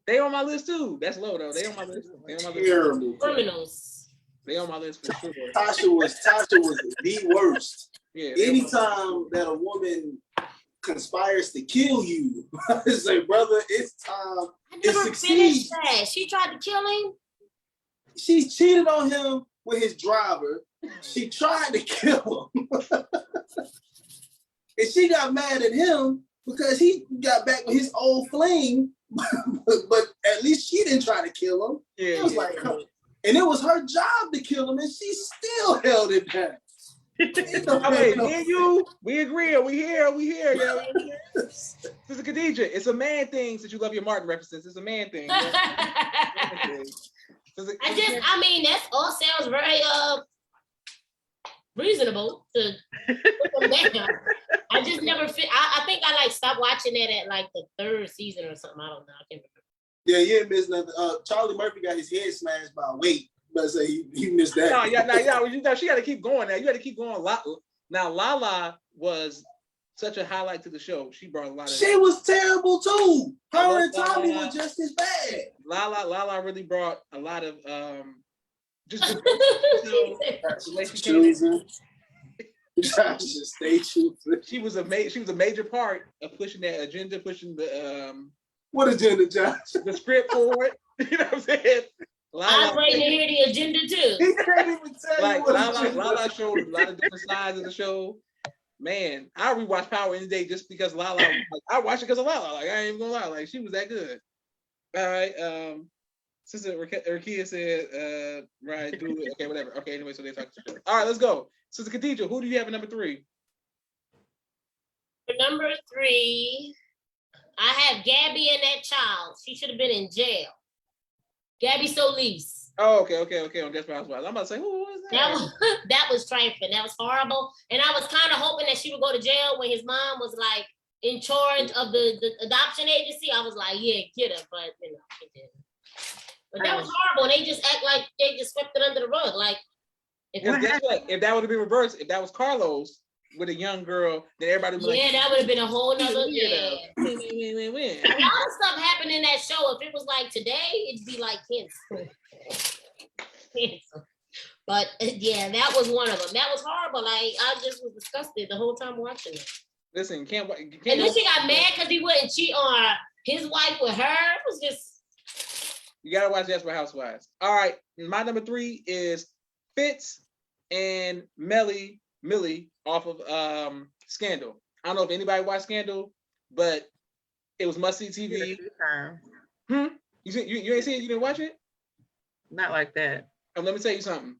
They on my list too. That's low though. They on my list. Terrible. Criminals. They on my list for sure. Tasha was the worst. Yeah. Anytime that a woman conspires to kill you, I say, brother, it's time. I never finished that. She tried to kill him. She cheated on him with his driver. She tried to kill him. And she got mad at him because he got back with his old flame. but at least she didn't try to kill him. Yeah. It was like, and it was her job to kill him, and she still held it down. Okay, me and you, we agree. We here. Yeah. Sister Khadijah, it's a man thing since you love your Martin references. It's a man thing. I mean, that all sounds very reasonable to put them down. I just never fit. I think I stopped watching that at like the 3rd season or something. I don't know. I can't remember. Yeah, you didn't miss nothing. Charlie Murphy got his head smashed by a weight. But say he missed that. No, she got to keep going now. You got to keep going. Now, Lala was such a highlight to the show. She brought a lot of. She was terrible too. Her and Tommy were just as bad. Lala really brought a lot of just the way she came. Just stay true. She was a major part of pushing that agenda, pushing the what agenda, Josh? The script forward. You know what I'm saying? I was ready to hear the agenda too. He can't even tell you what Lala showed a lot of different sides of the show. Man, I rewatch Power any day just because Lala. I watch it because of Lala. Like I ain't even gonna lie, like she was that good. All right, Sister Rakia said, right, do it. Okay, whatever. Okay, anyway, so they talk to her. All right, let's go. Sister Khadijah, who do you have at number 3? For number 3, I have Gabby and that child. She should have been in jail. Gabby Solis. Oh, okay. On Desperate Housewives. I'm about to say, who was that? That was triumphant. That was horrible. And I was kind of hoping that she would go to jail when his mom was like in charge of the adoption agency. I was like, yeah, get her. But you know, she didn't. But that was horrible. And they just act like they just swept it under the rug. Like, if that would have been reversed, if that was Carlos with a young girl, then everybody would be that would have been a whole nother. Win. A lot of stuff happened in that show. If it was like today, it'd be like cancel. But yeah, that was one of them. That was horrible. Like I just was disgusted the whole time watching it. Listen, can't and then she got mad because he wouldn't cheat on his wife with her. It was just. You gotta watch Desperate Housewives. All right, my number 3 is Fitz and Millie off of Scandal. I don't know if anybody watched Scandal, but it was must see TV. You ain't seen it? You didn't watch it? Not like that. Let me tell you something.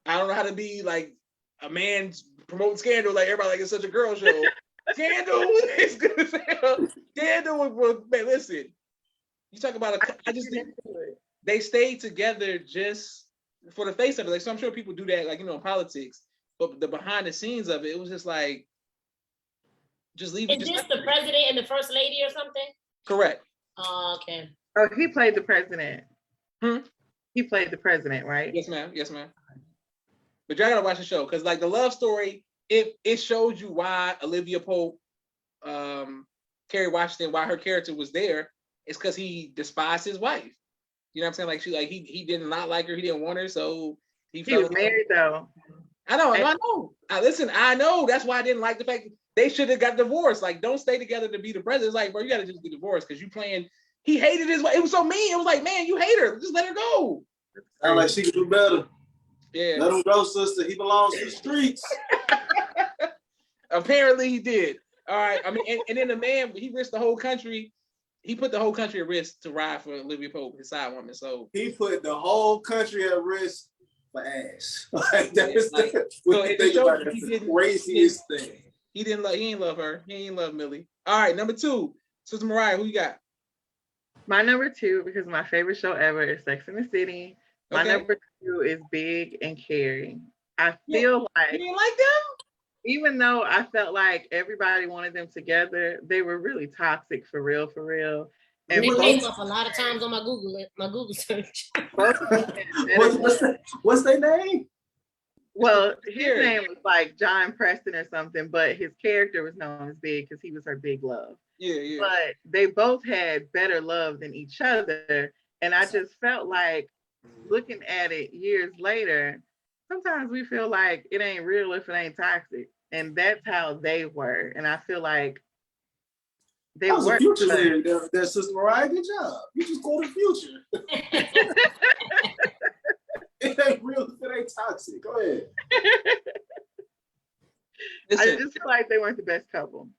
I don't know how to be like a man promoting Scandal like everybody like it's such a girl show. Scandal is good as hell. Scandal was man, listen. You talk about I just think they stayed together just for the face of it. Like, so I'm sure people do that, like, you know, in politics, but the behind the scenes of it was just like, just leave it. Is this the president and the first lady or something? Correct. Oh, okay. Oh, he played the president. Hmm? He played the president, right? Yes, ma'am. But y'all gotta watch the show because, like, the love story it showed you why Olivia Pope, Kerry Washington, why her character was there. It's because he despised his wife. You know what I'm saying? Like he did not like her. He didn't want her, so he was married though. I know. Listen, I know. That's why I didn't like the fact that they should have got divorced. Like, don't stay together to be the president. It's like, bro, you got to just be divorced because you playing. He hated his wife. It was so mean. It was like, man, you hate her. Just let her go. Sound like she could do better. Yeah. Let him go, sister. He belongs to the streets. Apparently, he did. All right. I mean, and then the man, he risked the whole country. He put the whole country at risk to ride for Olivia Pope, his side woman. So he put the whole country at risk for ass. Like that's like, the craziest thing. He ain't love her. He ain't love Millie. All right, number 2, Sister Mariah, who you got? My number 2, because my favorite show ever is Sex and the City. My number 2 is Big and Carrie. I feel like you didn't like them? Even though I felt like everybody wanted them together, they were really toxic for real. And it came up a lot of times on my Google search. What's their name? Well, his name was like John Preston or something, but his character was known as Big because he was her big love. Yeah. But they both had better love than each other. And I just felt like looking at it years later, sometimes we feel like it ain't real if it ain't toxic. And that's how they were. And I feel like they were. Future there, Sister Mariah. Good job. You just go to the future. It ain't real if it ain't toxic. Go ahead. I just feel like they weren't the best couple.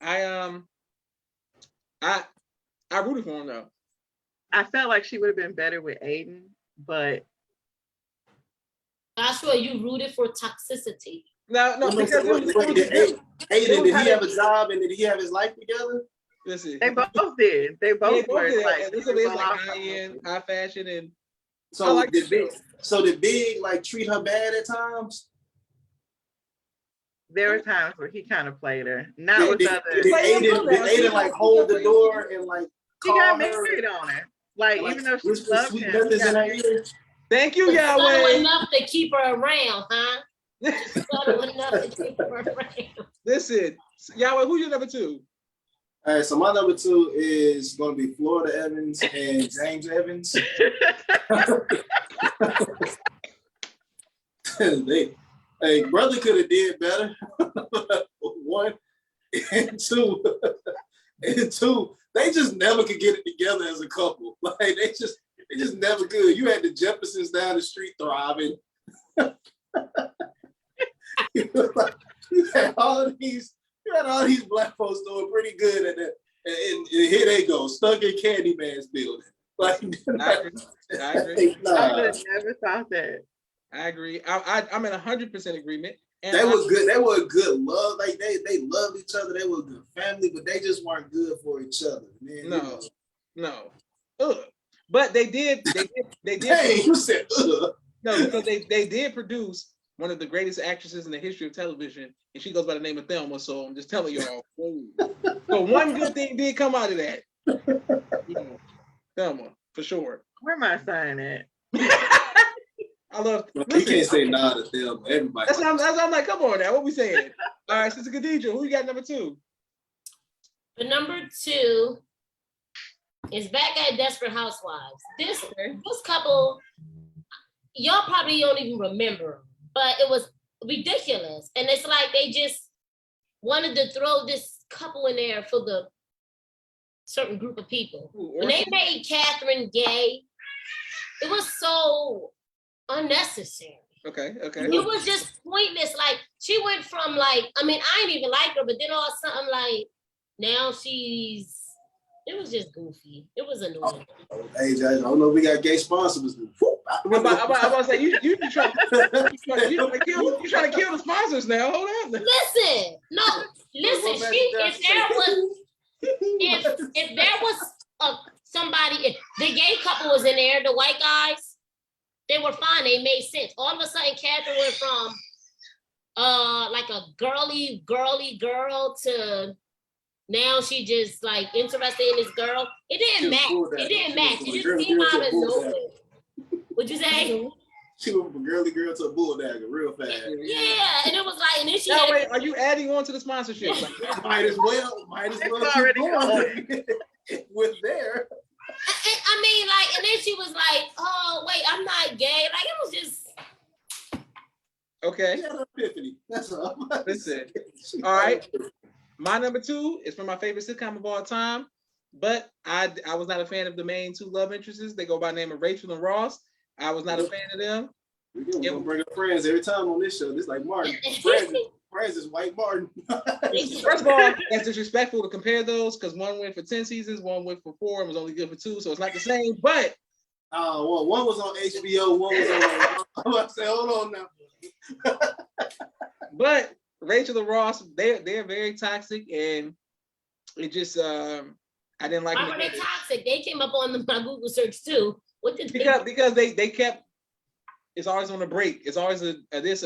I rooted for him though. I felt like she would have been better with Aiden, but Joshua, you rooted for toxicity. No, because Aiden, did he have a job and did he have his life together? Listen, they both did. They both were like, it's like high-end, high fashion, and so like did Big like treat her bad at times? There were times where he kind of played her. Not with other. Did Aiden like hold the door and like he got married on her? Like even though she loved him. Thank you, Yahweh. Enough to keep her around, huh? Enough to keep her around. Listen, Yahweh, who's your number 2? All right, so my number 2 is going to be Florida Evans and James Evans. Brother could have did better. 1 and 2, they just never could get it together as a couple. Like they just never could. You had the Jeffersons down the street thriving. You had all these black folks doing pretty good at that, and here they go, stuck in Candyman's building. Like I agree. I would have never thought that. I agree. I'm in 100% agreement. And they were good. They were a good love. Like they loved each other. They were a good family, but they just weren't good for each other. Man, no. Ugh. But they did. Hey, you said ugh. No, because they did produce one of the greatest actresses in the history of television, and she goes by the name of Thelma. So I'm just telling y'all. So one good thing did come out of that. Thelma, for sure. Where am I signing at? I love. You can't say nah to Thelma. Everybody. That's what I'm like. Come on now, what we saying? All right, Sister Khadijah, who you got number 2? The number 2 is back at Desperate Housewives. This couple, y'all probably don't even remember, but it was ridiculous. And it's like they just wanted to throw this couple in there for the certain group of people. When they made Catherine gay, it was so unnecessary. Okay. It was just pointless. Like she went from like, I mean, I didn't even like her, but then all of a sudden, like now it was just goofy. It was annoying. Hey, Judge, I don't know if we got gay sponsors. I'm about to say you trying to kill the sponsors now. Hold on. Listen, if there was somebody, if the gay couple was in there, the white guys, they were fine. They made sense. All of a sudden, Catherine went from like a girly girl to now she just like interested in this girl. It didn't match. It just came out of nowhere. What'd you say? She went from a girly girl to a bulldagger real fast. Yeah, and it was like, and then she Now, wait, are you adding on to the sponsorship? Like, might as well It's already going with there. I mean, like, and then she was like, "Oh, wait, I'm not gay." Like, it was just okay. She had an epiphany. That's all. Listen. All right. My number 2 is from my favorite sitcom of all time, but I was not a fan of the main 2 love interests. They go by the name of Rachel and Ross. I was not a fan of them. We're gonna bring up Friends every time on this show. This like Martin. Friends is white Martin. First of all, that's disrespectful to compare those because one went for 10 seasons, one went for 4, and was only good for 2, so it's not the same. But well, one was on HBO, one was on. I'm about to say, hold on now. But Rachel and Ross, they're very toxic, and it just I didn't like. Why were they toxic? They came up on my Google search too. What did because they kept. It's always on a break. It's always a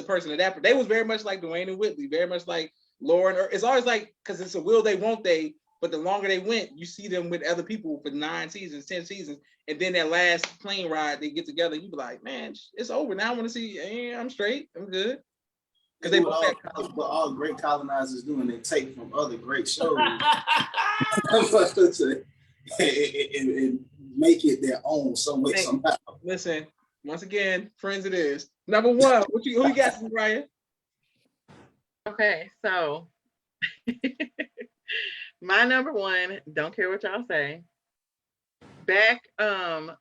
person, a that. They was very much like Dwayne and Whitley, very much like Lauren. It's always like, because it's a will they, won't they. But the longer they went, you see them with other people for 9 seasons, 10 seasons. And then that last plane ride, they get together. You be like, man, it's over. Now I want to see, I'm straight. I'm good. Because they what all great colonizers do, and they take from other great shows and make it their own some way, somehow. Listen. Once again, Friends it is. Number 1, who you got, Ryan? Okay, so my number 1, don't care what y'all say. Back, Jada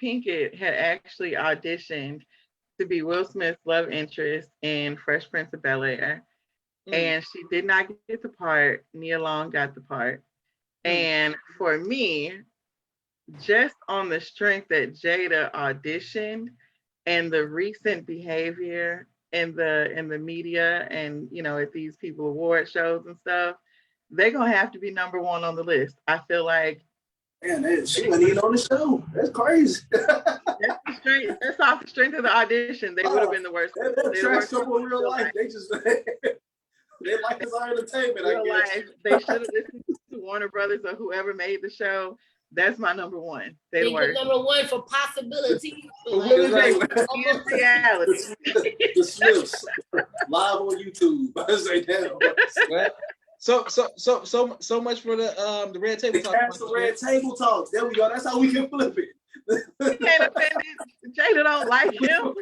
Pinkett had actually auditioned to be Will Smith's love interest in Fresh Prince of Bel-Air. And she did not get the part. Nia Long got the part. And for me, just on the strength that Jada auditioned and the recent behavior in the media and, at these people award shows and stuff, they're gonna have to be number 1 on the list. I feel like, man, she wasn't even on the show. That's crazy. That's off the strength of the audition. They would have been the worst. They're trash couple in real life. They just they like us our entertainment. I guess they should have listened to Warner Brothers or whoever made the show. That's my number 1. They were number 1 for possibility. reality. The Smiths live on YouTube. I say damn. So much for the red table talk. That's the red table talk. There we go. That's how we can flip it. He can't offend it. Jada don't like him.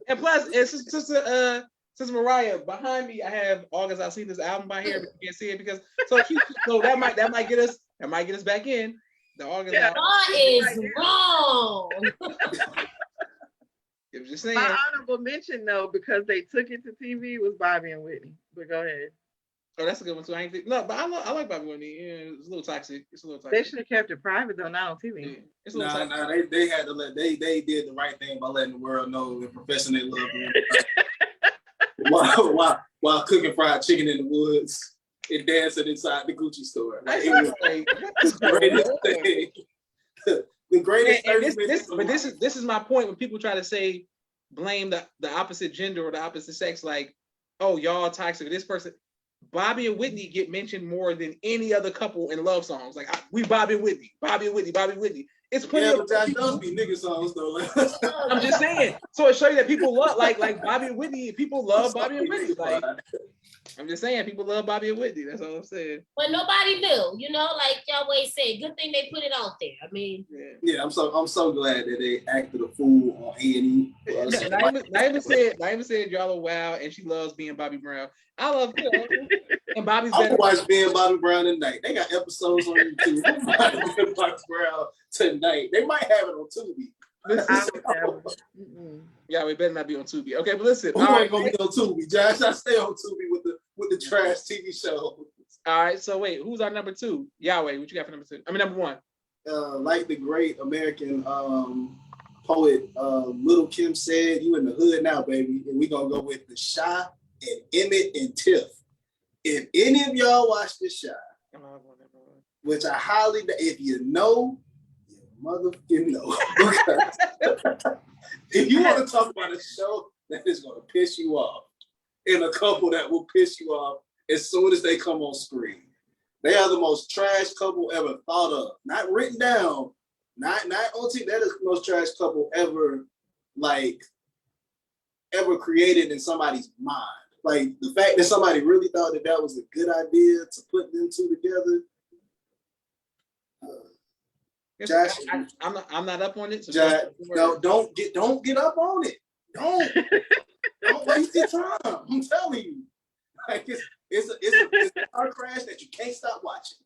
And plus, Sister Mariah, behind me, I have August. I've seen this album by here, but you can't see it because so that might get us back in the August. Yeah. What is wrong? I'm just saying. My honorable mention though, because they took it to TV, was Bobby and Whitney. But go ahead. Oh, that's a good one too. But I like Bobby Whitney. Yeah, it's a little toxic. They should have kept it private though, not on TV. Yeah, it's a little toxic. Nah, they had to they did the right thing by letting the world know and professing they love him. while cooking fried chicken in the woods and dancing inside the Gucci store. Like, it was the greatest thing. The greatest. This is my point when people try to blame the opposite gender or the opposite sex, like, oh, y'all toxic. This person, Bobby and Whitney get mentioned more than any other couple in love songs. Like we Bobby and Whitney. It's plenty of Josh does be nigga songs though. I'm just saying. So it shows you that people love like Bobby and Whitney. People love Bobby and Whitney. Like I'm just saying, people love Bobby and Whitney. That's all I'm saying. But nobody knew, like y'all always say. Good thing they put it out there. I mean, yeah. I'm so glad that they acted a fool on A&E. Naima said y'all are wild, and she loves being Bobby Brown. I love her. And Bobby's better. I watch being Bobby Brown tonight. They got episodes on YouTube. Bobby Brown tonight. They might have it on Tubi. Yeah, we better not be on Tubi. Okay, but listen. Who ain't gonna be on Tubi, Josh? I stay on Tubi with the trash TV show. All right, so wait, who's our number 2? Yahweh, what you got for number 2? I mean, number 1. Like the great American poet Little Kim said, you in the hood now, baby. And we gonna go with the Shy and Emmett and Tiff. If any of y'all watch the Shy, which I highly, if you know, motherfucking know. If you want to talk about a show that is going to piss you off and a couple that will piss you off as soon as they come on screen, they are the most trash couple ever thought of. Not written down, Not OT. That is the most trash couple ever, like ever created in somebody's mind. Like the fact that somebody really thought that was a good idea to put them two together. Josh, I'm not up on it. So Josh, no, don't get up on it. Don't waste your time. I'm telling you, like it's a car crash that you can't stop watching.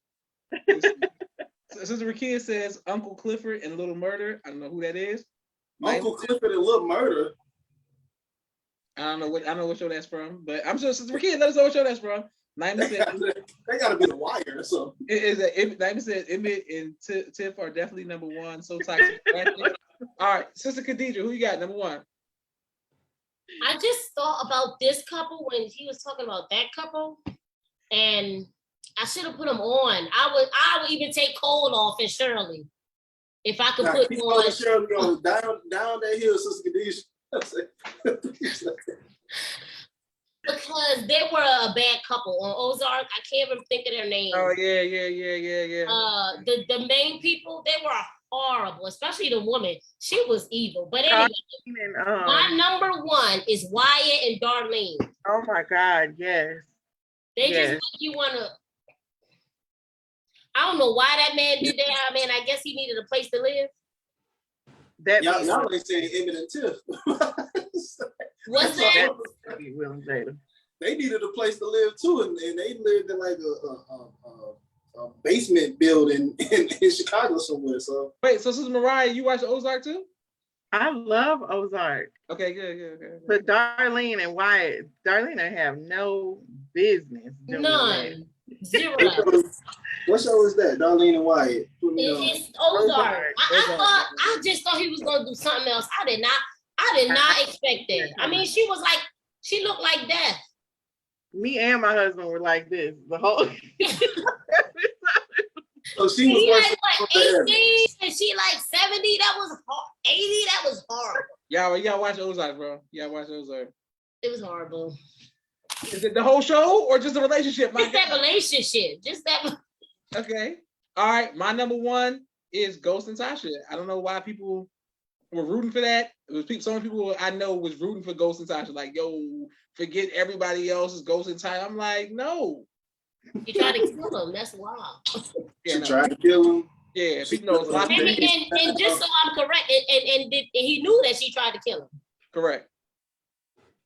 Sister Rakia says Uncle Clifford and Little Murder. I don't know who that is. Uncle Clifford and Little Murder. I know what show that's from, but I'm sure Sister Rakia let us know what show that's from. Naima said they gotta be The Wire or something. Naima said Emmett and Tiff are definitely number one. So toxic. All right, Sister Khadija, who you got number one? I just thought about this couple when he was talking about that couple, and I should have put them on. I would even take Cole off and Shirley if I could put on. Shirley on down that hill, Sister Khadija. Because they were a bad couple on Ozark. I can't even think of their names. Oh yeah. The main people, they were horrible, especially the woman. She was evil. But anyway, my number one is Wyatt and Darlene. Oh my God, yes. They just make you wanna. I don't know why that man did that. I mean, I guess he needed a place to live. Y'all ain't saying Emmett and Tiff. What's that? They needed a place to live too, and they lived in like a basement building in Chicago somewhere. So wait, so Sister Mariah, you watch Ozark too? I love Ozark. Okay, good. But Darlene and Wyatt, Darlene have no business doing None. that. Zero. What show is that? Darlene and Wyatt. It's Ozark. I just thought he was gonna do something else. I did not expect that. I mean, she looked like death. Me and my husband were like this the whole. So she was like what, 18 and she like 70. That was 80. That was horrible. Y'all watch Ozark, bro. Y'all watch Ozark. It was horrible. Is it the whole show or just the relationship? Just that relationship. Just that. Okay. All right. My number one is Ghost and Sasha. I don't know why people were rooting for that. It was some people I know was rooting for Ghost and Sasha. Like, yo, forget everybody else's Ghost and Sasha. I'm like, no. You tried to kill him. That's wild. She tried to kill him. Yeah, people know a lot of and just so I'm correct, and he knew that she tried to kill him. Correct.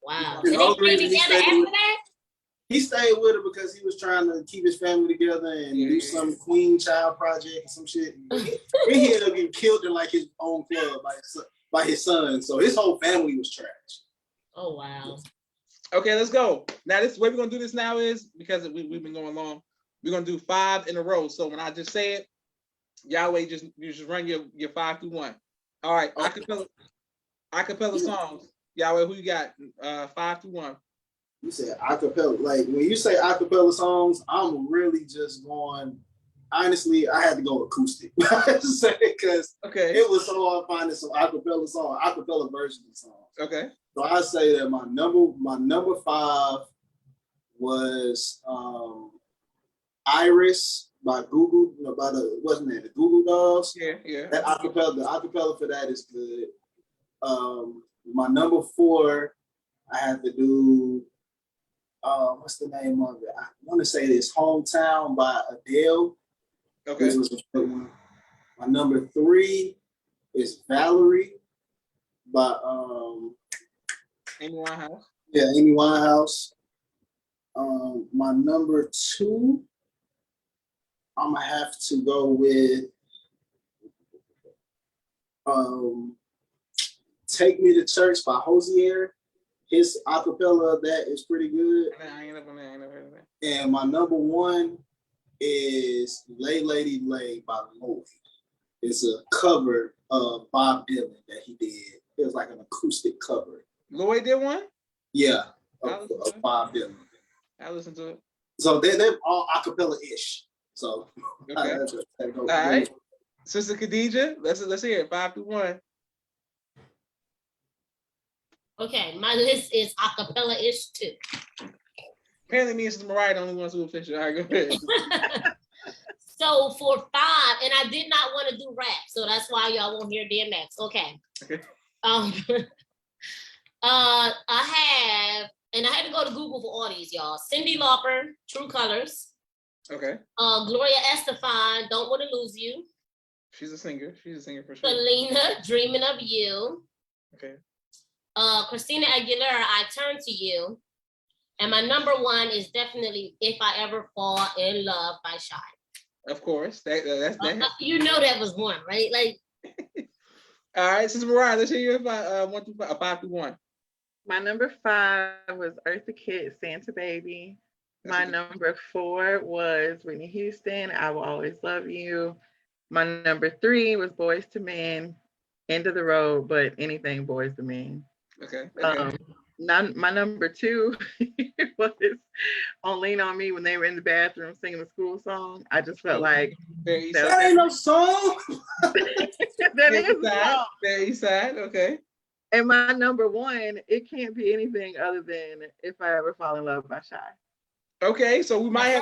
Wow. And they came together after that? He stayed with her because he was trying to keep his family together and do some queen child project and some shit. He ended up getting killed in like his own club by his son. So his whole family was trash. Oh, wow. Okay, let's go. Now, this way we're going to do this now is, because we've been going long, we're going to do 5 in a row. So when I just say it, Yahweh, you just run your 5 through 1. All right, acapella songs. Yahweh, who you got? 5 through 1. You said acapella. Like when you say acapella songs, I'm really just going. Honestly, I had to go acoustic because it was so hard finding some acapella versions of songs. Okay. So I say that my number 5 was Iris by Google, the Google Dolls. Yeah. The acapella for that is good. My number 4, I have to do. What's the name of it? I want to say this Hometown by Adele. Okay. This was a good one. My number 3 is Valerie by Amy Winehouse. Yeah, Amy Winehouse. My number 2, I'm gonna have to go with Take Me to Church by Hosier. His acapella of that is pretty good. I ain't never heard of that. And my number 1 is Lay Lady Lay by Lloyd. It's a cover of Bob Dylan that he did. It was like an acoustic cover. Lloyd did one? Yeah, of Bob Dylan. I listened to it. So they're all acapella-ish. So okay. All right. Sister Khadija, let's hear it. 5 through 1. Okay, my list is acapella-ish too. Apparently me and Sister Mariah are the only ones who are official. All right, go ahead. So So for 5, and I did not want to do rap, so that's why y'all won't hear DMX. Okay. I have, and I had to go to Google for all these, y'all. Cyndi Lauper, True Colors. Okay. Gloria Estefan, Don't Want to Lose You. She's a singer. She's a singer for sure. Selena, Dreaming of You. Okay. Christina Aguilera, I Turn to You. And my number 1 is definitely If I Ever Fall in Love by Shy. Of course. That's that. You know that was 1, right? Like. All right, Sister Mariah, let's hear you if I 1 through 5 through 1. My number 5 was Eartha Kitt, Santa Baby. My number 4 was Whitney Houston, I Will Always Love You. My number 3 was Boyz II Men, End of the Road, but anything Boyz II Men. Okay. My number 2 was On Lean On Me when they were in the bathroom singing the school song. I just felt like that ain't no song. That is a song. Very sad. Okay. And my number 1, it can't be anything other than If I Ever Fall in Love by Shy. Okay, so we might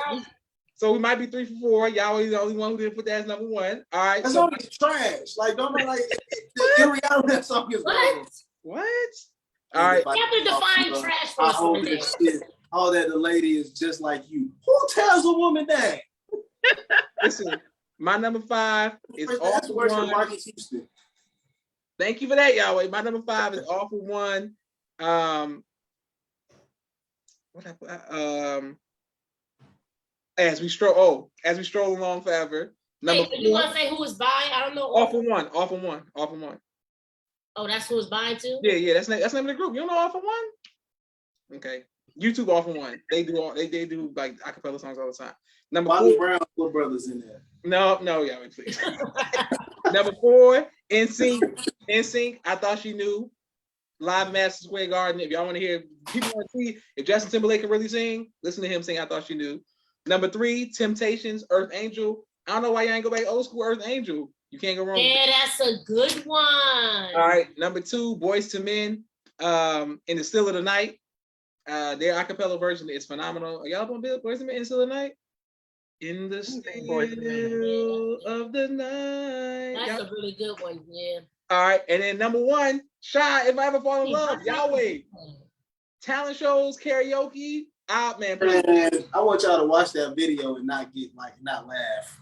be 3 for 4. Y'all is the only one who didn't put that as number 1. All right. That song is trash. Like, don't know, like, the reality that song is what? All right. You have to define trash for us. All that the lady is just like you. Who tells a woman that? Listen, my number 5 is All For One. Marcus Houston. Thank you for that, Yahweh. My number 5 is All For One. As we stroll along forever. Wait, you want to say who was by? I don't know. All For One. All For One. All For One. Oh, that's who was by too? Yeah. That's the name of the group. You don't know All For One? Okay. YouTube All For One. They do like acapella songs all the time. Number Bobby 4. Brown, little brothers in there. No, Yahweh, please. Number 4, NSYNC. I Thought She Knew. Live Madison Square Garden. If y'all want to hear, people want to see if Justin Timberlake can really sing, listen to him sing I Thought She Knew. Number 3, Temptations, Earth Angel. I don't know why you ain't go back old school Earth Angel. You can't go wrong. Yeah, that's a good one. All right. Number 2, Boyz II Men, In the Still of the Night. Their acapella version is phenomenal. Are y'all on Boyz II Men, In the Still of the Night? In the Still of the Night. That's a really good one, yeah. All right. And then number 1, Shy, If I Ever Fall in Love, Yahweh. Talent shows, karaoke. Man, I want y'all to watch that video and not laugh.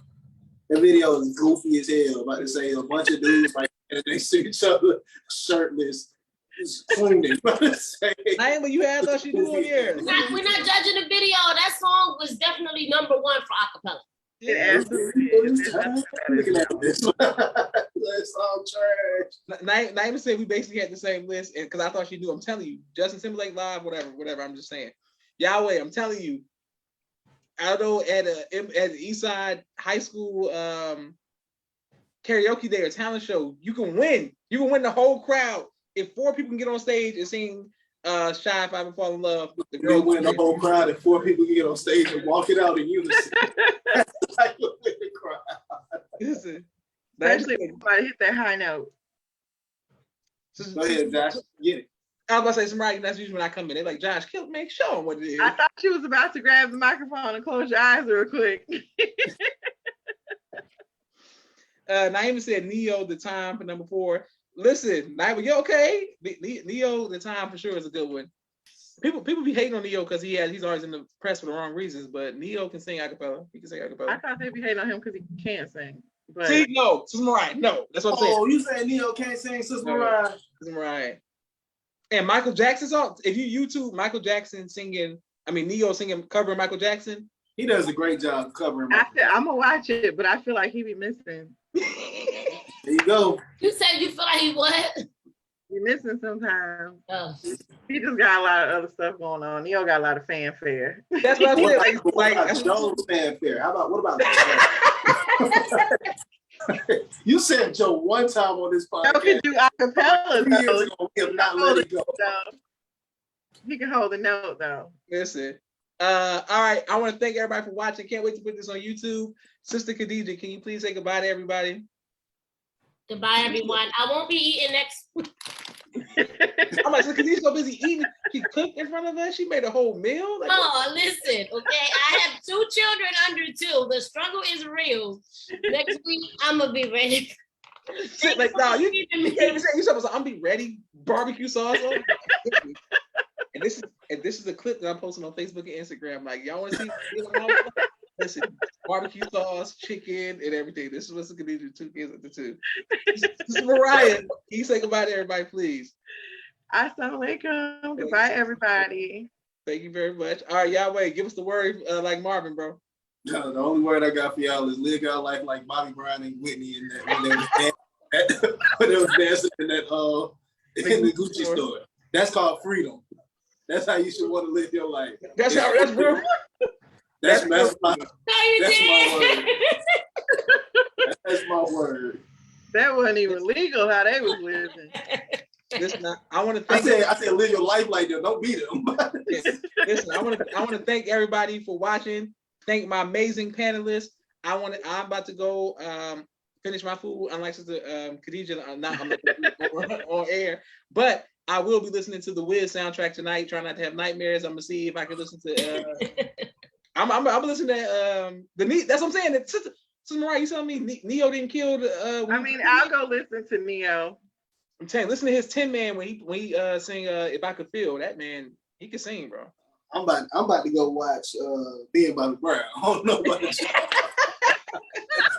The video is goofy as hell. About to say a bunch of dudes like they see each other shirtless. It's cleaning. I ain't, but you had Thought She Knew on here. We're not judging the video. That song was definitely number 1 for acapella. Yeah, absolutely. Looking at this. That's all trash. Naima said we basically had the same list, and because I Thought She Knew. I'm telling you, Justin Timberlake live, whatever. I'm just saying, Yahweh. I'm telling you, although at the East Side High School karaoke day or talent show, you can win. You can win the whole crowd if 4 people can get on stage and sing Shy If I Ever Fall in Love. The girl win the whole crowd if 4 people can get on stage and walk it out in unison. That's like you win the crowd. Listen, especially if somebody hit that high note. Go ahead, Josh. Get it. I was about to say, somebody, that's usually when I come in. They're like, Josh, make show them what it is. I thought she was about to grab the microphone and close your eyes real quick. Naima said Neo, The Time for number 4. Listen, Naima, you okay? Neo, The Time for sure is a good one. People be hating on Neo because he's always in the press for the wrong reasons, but Neo can sing acapella. He can sing acapella. I thought they'd be hating on him because he can't sing. But... See, no, Sister Mariah, no. That's what I'm saying. Oh, you saying Neo can't sing, Sister Mariah? Sister Mariah. And Michael Jackson's song, if you YouTube Michael Jackson singing, Neo singing, covering Michael Jackson. He does a great job covering Michael. I'm going to watch it, but I feel like he be missing. There you go. You said you feel like he what? He missing sometimes. Oh. He just got a lot of other stuff going on. Neo got a lot of fanfare. That's what I said. Like Joe's fanfare. What about that? You said Joe one time on this podcast. Joe can do acapella. 3 years ago, we have not let it go. He can hold the note though. Listen. All right. I want to thank everybody for watching. Can't wait to put this on YouTube. Sister Khadija, can you please say goodbye to everybody? Goodbye, everyone. I won't be eating next. I'm like, so Khadijah's so busy eating. She cooked in front of us. She made a whole meal. Like, oh, listen, okay. I have 2 children under 2. The struggle is real. Next week, I'm gonna be ready. Like, nah, you can't even say you something. I'm be ready. Barbecue sauce. And this is a clip that I'm posting on Facebook and Instagram. Like, y'all want to see? Listen, barbecue sauce, chicken, and everything. This is what's gonna be the 2 kids at the 2. This is Mariah. Can you say goodbye to everybody, please? Assalamualaikum. Goodbye, everybody. Thank you very much. All right, Yahweh, give us the word like Marvin, bro. No, the only word I got for y'all is live your life like Bobby Brown and Whitney in that when they was dancing in that in the Gucci store. That's called freedom. That's how you should want to live your life. That's real. That's my word. That's my word. That wasn't even legal how they was living. Listen, I want to thank. I said, live your life like them. Don't beat them. Listen, I want to thank everybody for watching. Thank my amazing panelists. I'm about to go finish my food. Unlike Sister Khadija, I'm not on air, but I will be listening to the Wiz soundtrack tonight. Trying not to have nightmares. I'm gonna see if I can listen to. I'm listening to the Neo. That's what I'm saying. Sister Mariah, you telling me Neo didn't kill the? I'll go listen to Neo. I'm telling you, listen to his 10 Man when he sing If I Could Feel. That man, he can sing, bro. I'm about to go watch Being Bobby Brown. I don't know about you.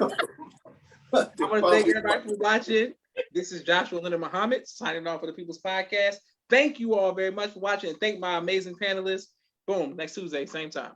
I want to thank everybody for watching. This is Joshua Leonard Muhammad signing off for the People's Podcast. Thank you all very much for watching, and thank my amazing panelists. Boom, next Tuesday, same time.